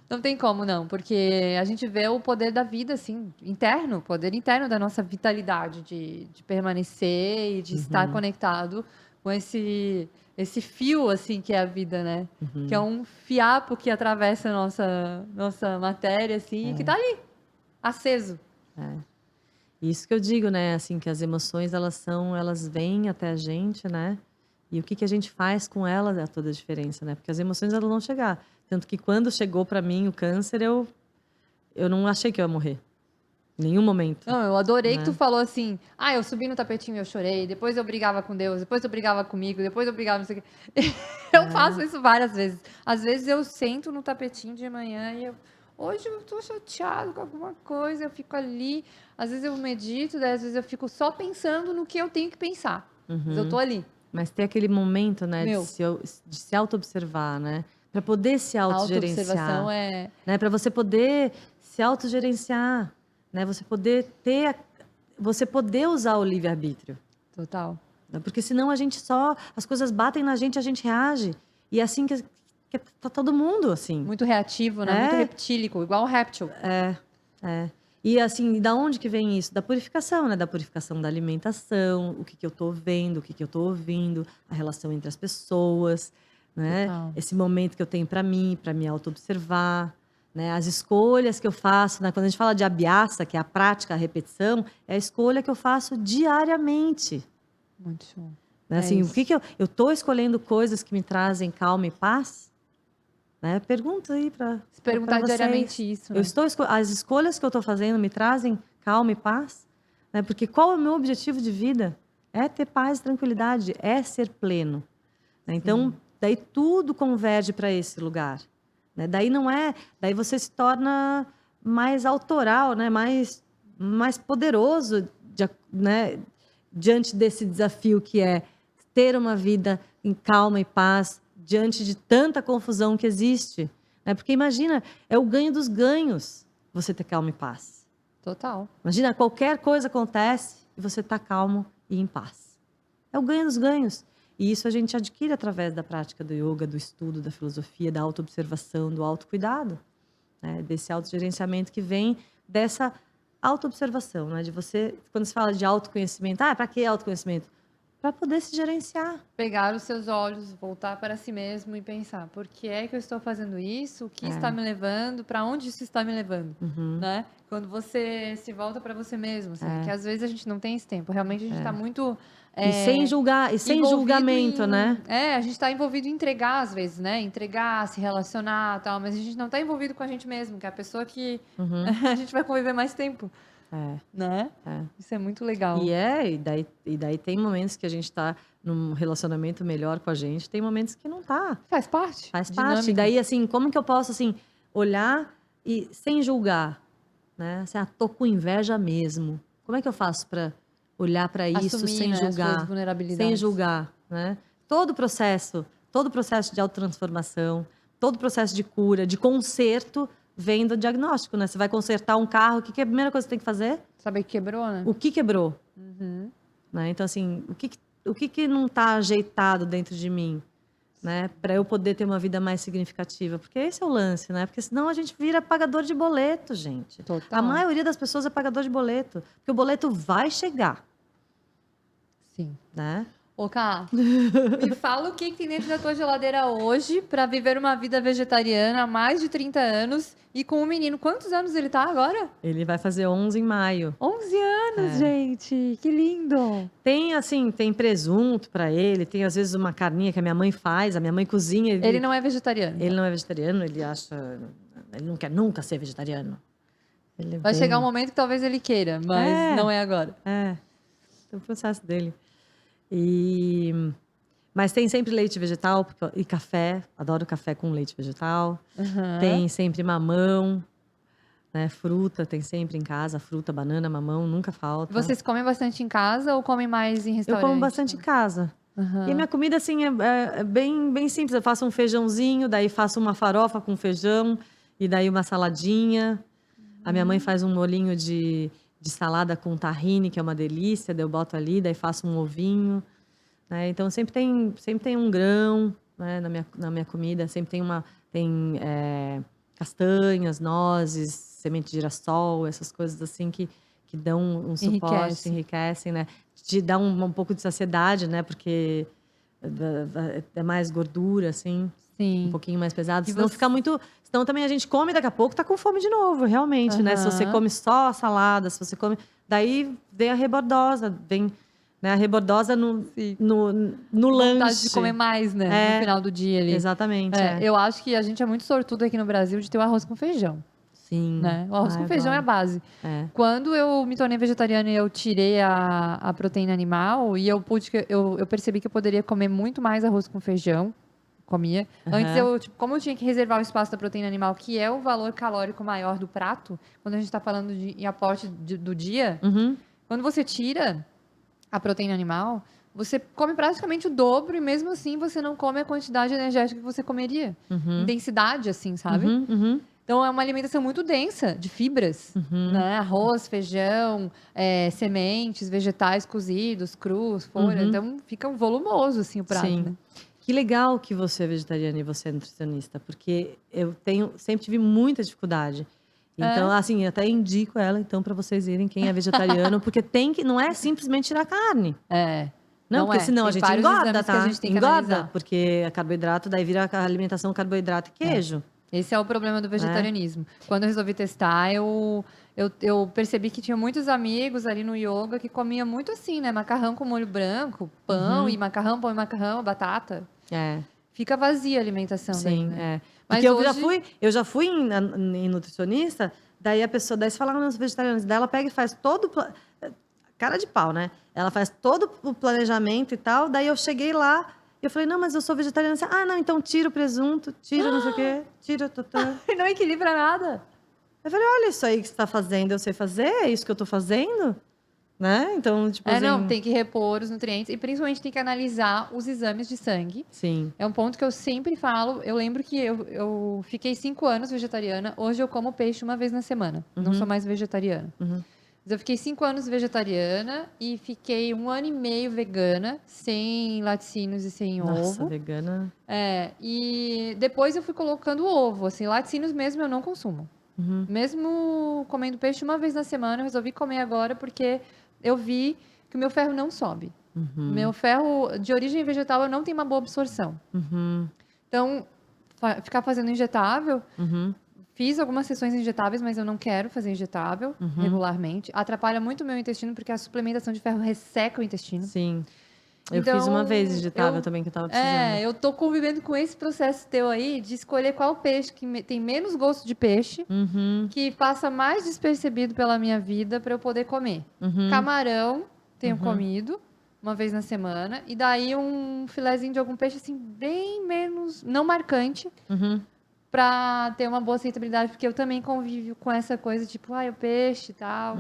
Não tem como, não, porque a gente vê o poder da vida, assim, interno, o poder interno da nossa vitalidade, de permanecer e de estar conectado com esse fio, assim, que é a vida, né? Que é um fiapo que atravessa a nossa matéria, assim, e que tá ali, aceso. Isso que eu digo, né? Assim, que as emoções, elas vêm até a gente, né? E o que a gente faz com elas é toda a diferença, né? Porque as emoções, elas vão chegar. Tanto que quando chegou para mim o câncer, eu não achei que eu ia morrer. Em nenhum momento. Não, eu adorei que tu falou assim, eu subi no tapetinho e eu chorei, depois eu brigava com Deus, depois eu brigava comigo, depois eu brigava não sei o quê. Eu faço isso várias vezes. Às vezes eu sento no tapetinho de manhã e hoje eu tô chateado com alguma coisa, eu fico ali, às vezes eu medito, às vezes eu fico só pensando no que eu tenho que pensar. Mas eu tô ali. Mas tem aquele momento, né, de se auto-observar, né? Para poder se autogerenciar. A auto-observação é... Né? Para você poder se autogerenciar, né? Você poder usar o livre-arbítrio. Total. Porque senão as coisas batem na gente, a gente reage. E é assim que tá todo mundo, assim. Muito reativo, né? Muito reptílico, igual o réptil. E assim, da onde que vem isso? Da purificação, né? Da purificação da alimentação, o que eu tô vendo, o que eu tô ouvindo, a relação entre as pessoas, né? Total. Esse momento que eu tenho para mim, para me auto-observar, né? As escolhas que eu faço, né? Quando a gente fala de abhyasa, que é a prática, a repetição, é a escolha que eu faço diariamente. Muito show. Né? Assim, o que eu tô escolhendo coisas que me trazem calma e paz? Né? Pergunta aí para perguntar vocês. diariamente isso, né? As escolhas que eu estou fazendo me trazem calma e paz? né? Porque qual é o meu objetivo de vida? É ter paz e tranquilidade, é ser pleno, né? Então, daí tudo converge para esse lugar, né? Daí você se torna mais autoral, né? Mais poderoso, né? Diante desse desafio que é ter uma vida em calma e paz, diante de tanta confusão que existe, né? Porque imagina, é o ganho dos ganhos você ter calma e paz. Total. Imagina, qualquer coisa acontece e você está calmo e em paz. É o ganho dos ganhos. E isso a gente adquire através da prática do yoga, do estudo, da filosofia, da autoobservação, do autocuidado, né? Desse autogerenciamento que vem dessa autoobservação, né? De você, quando se fala de autoconhecimento, para que autoconhecimento? Para poder se gerenciar. Pegar os seus olhos, voltar para si mesmo e pensar, por que é que eu estou fazendo isso? O que está me levando? Para onde isso está me levando? Né? Quando você se volta para você mesmo, assim, que às vezes a gente não tem esse tempo. Realmente a gente está muito E sem julgar, e sem envolvido julgamento, né? A gente está envolvido em entregar às vezes, né? Entregar, se relacionar, tal, mas a gente não está envolvido com a gente mesmo, que é a pessoa que a gente vai conviver mais tempo. Né? Isso é muito legal. E daí tem momentos que a gente está num relacionamento melhor com a gente, tem momentos que não tá. Faz parte. Faz Dinâmica. parte. Daí, assim, como que eu posso, assim, olhar e sem julgar, né? Assim, tô com inveja mesmo. Como é que eu faço para olhar para isso Assumir, sem né, julgar? as suas vulnerabilidades. Sem julgar, né? Todo o processo de autotransformação, todo o processo de cura, de conserto, vem do diagnóstico, né? Você vai consertar um carro, o que é a primeira coisa que você tem que fazer? Saber que quebrou, né? O que quebrou? Né? Então, assim, o que não está ajeitado dentro de mim, né? Para eu poder ter uma vida mais significativa. Porque esse é o lance, né? Porque senão a gente vira pagador de boleto, gente. Total. A maioria das pessoas é pagador de boleto. Porque o boleto vai chegar. Sim. Né? Ô, Ká, me fala o que tem dentro da tua geladeira hoje para viver uma vida vegetariana há mais de 30 anos e com um menino. Quantos anos ele tá agora? Ele vai fazer 11 em maio. 11 anos, gente! Que lindo! Tem, assim, tem presunto para ele, tem às vezes uma carninha que a minha mãe faz, a minha mãe cozinha. Ele não é vegetariano. Ele não é vegetariano, ele não quer nunca ser vegetariano. Vai chegar um momento que talvez ele queira, mas não é agora. É o processo dele. Mas tem sempre leite vegetal e café. Adoro café com leite vegetal. Tem sempre mamão, né? Fruta tem sempre em casa. Fruta, banana, mamão, nunca falta. Vocês comem bastante em casa ou comem mais em restaurante? Eu como bastante em casa. E a minha comida, assim, é bem, bem simples. Eu faço um feijãozinho, daí faço uma farofa com feijão, e daí uma saladinha. A minha mãe faz um molhinho de salada com tahine, que é uma delícia. Daí eu boto ali, daí faço um ovinho. Né? Então, sempre tem um grão, né, na minha comida. Sempre tem castanhas, nozes, semente de girassol, essas coisas assim que dão um suporte, enriquecem, né? Te dá um pouco de saciedade, né? Porque é mais gordura, assim. Sim. Um pouquinho mais pesado. Senão fica muito... Senão também a gente come, daqui a pouco tá com fome de novo, realmente, né? Se você come só salada, se você come... Daí vem a rebordosa, né, a rebordosa no lanche. Vontade de comer mais, né? No final do dia ali. Exatamente. Eu acho que a gente é muito sortudo aqui no Brasil de ter o arroz com feijão. Sim. Né? O arroz com feijão é a base. Quando eu me tornei vegetariana e eu tirei a proteína animal, e eu percebi que eu poderia comer muito mais arroz com feijão. Comia. Antes, como eu tinha que reservar o espaço da proteína animal, que é o valor calórico maior do prato, quando a gente está falando em aporte do dia, quando você tira a proteína animal, você come praticamente o dobro e mesmo assim você não come a quantidade energética que você comeria. Em densidade, assim, sabe? Então, é uma alimentação muito densa, de fibras, né? Arroz, feijão, sementes, vegetais cozidos, crus, folha. Então, fica volumoso, assim, o prato, Sim. né? Que legal que você é vegetariana e você é nutricionista, porque eu sempre tive muita dificuldade. Então, assim, eu até indico ela, então, para vocês irem, quem é vegetariano, porque não é simplesmente tirar carne. Não, porque senão a gente engorda, tá? A gente tem que engorda, analisar. Porque é carboidrato, daí vira a alimentação carboidrato e queijo. Esse é o problema do vegetarianismo. Quando eu resolvi testar, eu percebi que tinha muitos amigos ali no yoga que comiam muito assim, né? Macarrão com molho branco, pão e macarrão, batata. Fica vazia a alimentação. Sim, daí, né? Mas porque eu já fui em nutricionista, daí a pessoa, daí você fala nos vegetarianos, daí ela pega e faz todo... cara de pau, né? Ela faz todo o planejamento e tal. Daí eu cheguei lá e eu falei, não, mas eu sou vegetariana. Ah, não, então tira o presunto, tira não sei o quê, tira totã. E não equilibra nada. Eu falei, olha isso aí que você tá fazendo, eu sei fazer, é isso que eu tô fazendo, né? Então, tipo assim... Não, tem que repor os nutrientes e principalmente tem que analisar os exames de sangue. Sim. É um ponto que eu sempre falo. Eu lembro que eu fiquei 5 anos vegetariana. Hoje eu como peixe uma vez na semana. Não sou mais vegetariana. Mas eu fiquei 5 anos vegetariana e fiquei 1 ano e meio vegana, sem laticínios e sem Nossa, ovo. vegana... E depois eu fui colocando ovo. Assim, laticínios mesmo eu não consumo. Mesmo comendo peixe uma vez na semana, eu resolvi comer agora porque eu vi que o meu ferro não sobe. Meu ferro de origem vegetal eu não tenho uma boa absorção. Então, ficar fazendo injetável, fiz algumas sessões injetáveis, mas eu não quero fazer injetável regularmente. Atrapalha muito o meu intestino porque a suplementação de ferro resseca o intestino. Sim. Eu Então, fiz uma vez injetável também, que eu tava precisando. eu tô convivendo com esse processo teu aí de escolher qual peixe que tem menos gosto de peixe, que passa mais despercebido pela minha vida para eu poder comer. Camarão, tenho comido uma vez na semana, e daí um filezinho de algum peixe assim, bem menos, não marcante, para ter uma boa aceitabilidade, porque eu também convivo com essa coisa, tipo, o peixe e tal.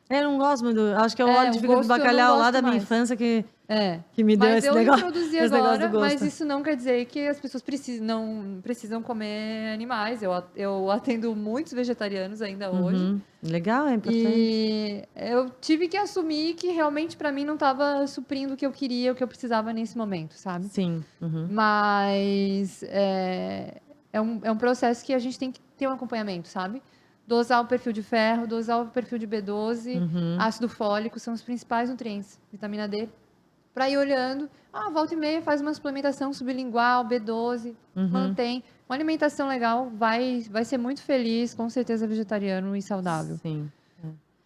Eu não gosto muito. Acho que é o É, óleo de o fígado gosto de eu não bacalhau lá gosto da minha mais. infância que me deu Mas esse eu negócio. introduzi esse negócio do agora, gosto. mas isso não quer dizer que as pessoas não precisam comer animais. Eu atendo muitos vegetarianos ainda hoje. Legal, é importante. E eu tive que assumir que realmente para mim não estava suprindo o que eu queria, o que eu precisava nesse momento, sabe? Sim. Mas é um processo que a gente tem que ter um acompanhamento, sabe? Dosar o perfil de ferro, dosar o perfil de B12, ácido fólico são os principais nutrientes, vitamina D, para ir olhando. Volta e meia faz uma suplementação sublingual, B12, mantém. Uma alimentação legal, vai ser muito feliz, com certeza vegetariano e saudável. Sim.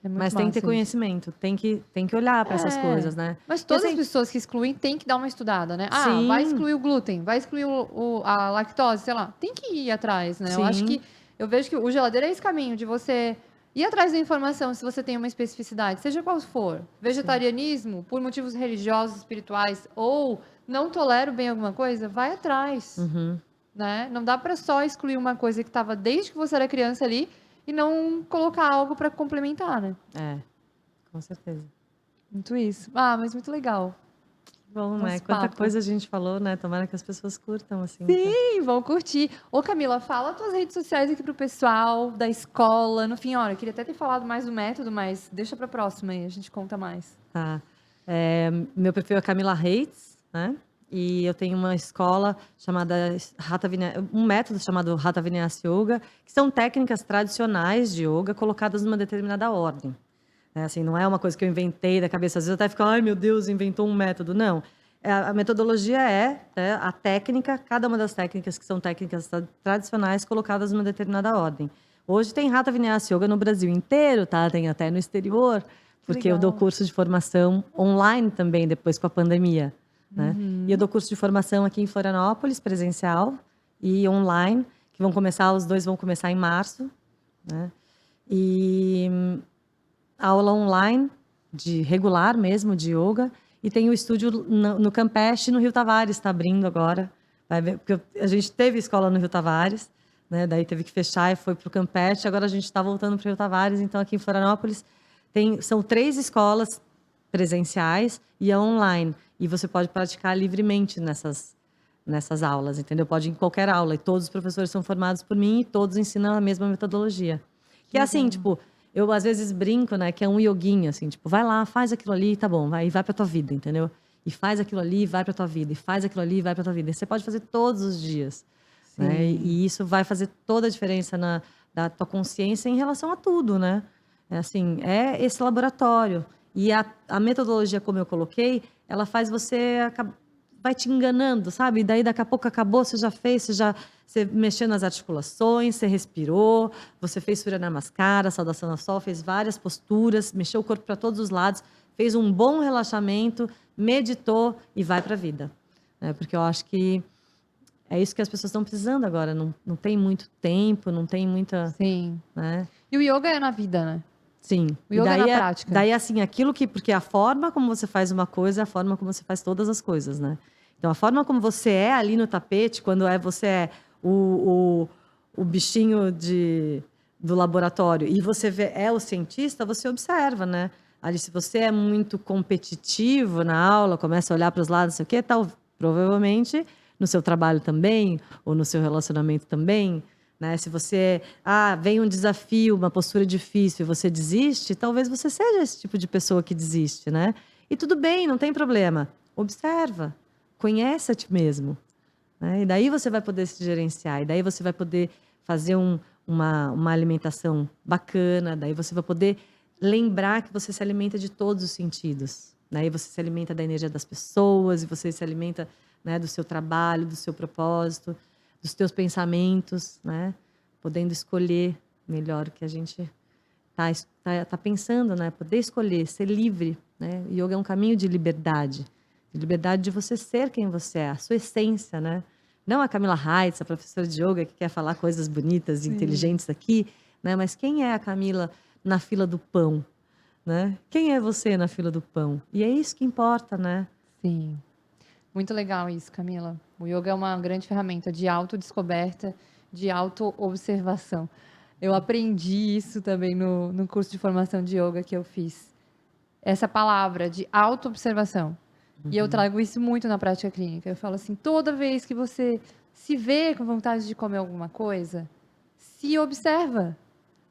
É muito Mas tem que ter massa isso. conhecimento, tem que olhar para essas coisas, né? Mas todas assim, as pessoas que excluem têm que dar uma estudada, né? Sim. Vai excluir o glúten, vai excluir a lactose, sei lá. Tem que ir atrás, né? Sim. Eu vejo que o geladeiro é esse caminho de você ir atrás da informação se você tem uma especificidade, seja qual for. Vegetarianismo, por motivos religiosos, espirituais, ou não tolero bem alguma coisa, vai atrás. Né? Não dá para só excluir uma coisa que estava desde que você era criança ali e não colocar algo para complementar, né? Com certeza. Muito isso. Mas muito legal. Bom, né? Quanta coisa a gente falou, né? Tomara que as pessoas curtam, assim. Sim, vão curtir. Ô, Camila, fala tuas redes sociais aqui pro pessoal da escola. No fim, olha, eu queria até ter falado mais do método, mas deixa pra próxima aí, a gente conta mais. Tá. Meu perfil é Camila Reitz, né? E eu tenho uma escola chamada um método chamado Hatha Vinyasa Yoga, que são técnicas tradicionais de yoga colocadas numa determinada ordem. Assim, não é uma coisa que eu inventei da cabeça. Às vezes eu até fico, ai meu Deus, inventou um método. Não. A metodologia a técnica, cada uma das técnicas que são técnicas tradicionais colocadas numa determinada ordem. Hoje tem Hatha Vinyasa Yoga no Brasil inteiro, tá? Tem até no exterior, porque eu dou curso de formação online também, depois com a pandemia. Né? E eu dou curso de formação aqui em Florianópolis, presencial e online, que os dois vão começar em março. Né? E aula online, regular mesmo, de yoga. E tem o estúdio no Campeche, no Rio Tavares, está abrindo agora. Vai ver, porque a gente teve escola no Rio Tavares, né? Daí teve que fechar e foi para o Campeche. Agora a gente está voltando para o Rio Tavares. Então, aqui em Florianópolis, são 3 escolas presenciais e a online. E você pode praticar livremente nessas aulas, entendeu? Pode ir em qualquer aula. E todos os professores são formados por mim e todos ensinam a mesma metodologia. Que é assim, tipo... Eu, às vezes, brinco, né? Que é um yoguinho, assim. Tipo, vai lá, faz aquilo ali, tá bom. Vai pra tua vida, entendeu? E faz aquilo ali e vai pra tua vida. E faz aquilo ali e vai pra tua vida. E você pode fazer todos os dias. Né? E isso vai fazer toda a diferença da tua consciência em relação a tudo, né? É esse laboratório. E a metodologia, como eu coloquei, ela faz você... vai te enganando, sabe? E daí, daqui a pouco, acabou, você já fez, você mexeu nas articulações, você respirou, você fez Surya Namaskara, saudação ao sol, fez várias posturas, mexeu o corpo para todos os lados, fez um bom relaxamento, meditou e vai para a vida. Porque eu acho que é isso que as pessoas estão precisando agora. Não tem muito tempo, não tem muita... Sim. Né? E o yoga é na vida, né? Sim. O yoga na daí, prática. daí, assim, porque a forma como você faz uma coisa é a forma como você faz todas as coisas, né? Então, a forma como você é ali no tapete, quando você é o bichinho do laboratório e você é o cientista, você observa, né? Ali, se você é muito competitivo na aula, começa a olhar para os lados, não sei o quê, provavelmente no seu trabalho também, ou no seu relacionamento também, né? Se você, vem um desafio, uma postura difícil e você desiste, talvez você seja esse tipo de pessoa que desiste, né? E tudo bem, não tem problema. Observa, conhece a ti mesmo, né? E daí você vai poder se gerenciar, e daí você vai poder fazer uma alimentação bacana, daí você vai poder lembrar que você se alimenta de todos os sentidos, né? E você se alimenta da energia das pessoas, e você se alimenta, né, do seu trabalho, do seu propósito, dos teus pensamentos, né? Podendo escolher melhor o que a gente tá pensando, né? Poder escolher, ser livre, né? O yoga é um caminho de liberdade de você ser quem você é, a sua essência, né? Não a Camila Heitz, a professora de yoga que quer falar coisas bonitas e inteligentes aqui, né? Mas quem é a Camila na fila do pão, né? Quem é você na fila do pão? E é isso que importa, né? Sim. Muito legal isso, Camila. O yoga é uma grande ferramenta de autodescoberta, de autoobservação. Eu aprendi isso também no curso de formação de yoga que eu fiz. Essa palavra de autoobservação. E eu trago isso muito na prática clínica. Eu falo assim, toda vez que você se vê com vontade de comer alguma coisa, se observa.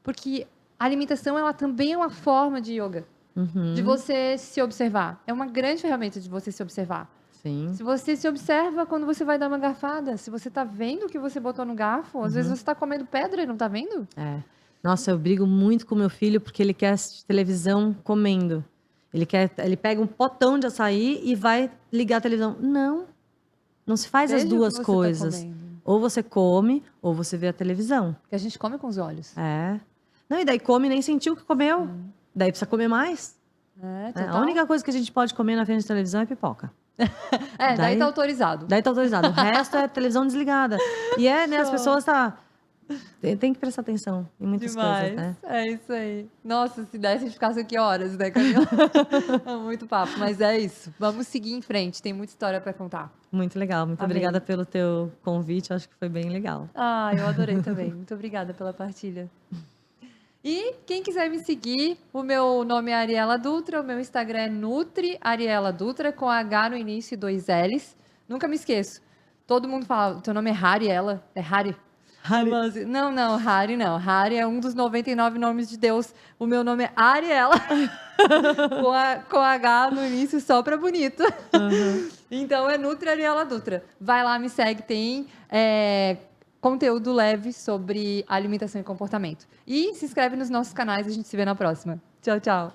Porque a alimentação, ela também é uma forma de yoga. De você se observar. É uma grande ferramenta de você se observar. Sim. Se você se observa quando você vai dar uma garfada, se você tá vendo o que você botou no garfo, às vezes você tá comendo pedra e não tá vendo. É. Nossa, eu brigo muito com meu filho porque ele quer assistir televisão comendo. Ele pega um potão de açaí e vai ligar a televisão. Não, não se faz as Veja o que duas você tá coisas. comendo. Ou você come, ou você vê a televisão. Porque a gente come com os olhos. É. Não, e daí come e nem sentiu o que comeu. Daí precisa comer mais. É, É, total. a única coisa que a gente pode comer na frente de televisão é pipoca. Daí tá autorizado. Daí tá autorizado. O resto é televisão desligada. E né, as pessoas tem que prestar atenção em muitas coisas, né? É isso aí. Nossa, se desse, a gente ficasse aqui horas, né, Camila? É muito papo, mas é isso. Vamos seguir em frente, tem muita história para contar. Muito legal. Muito Amei. obrigada pelo teu convite. Acho que foi bem legal. Eu adorei também. Muito obrigada pela partilha. E quem quiser me seguir, o meu nome é Ariela Dutra, o meu Instagram é Nutri Ariela Dutra, com H no início e 2 L's. Nunca me esqueço. Todo mundo fala, teu nome é Hariela, é Hari? Hari. Não, Hari não. Hari é um dos 99 nomes de Deus. O meu nome é Ariela, com H no início só pra bonito. Então é Nutri Ariela Dutra. Vai lá, me segue, tem conteúdo leve sobre alimentação e comportamento. E se inscreve nos nossos canais, a gente se vê na próxima. Tchau, tchau.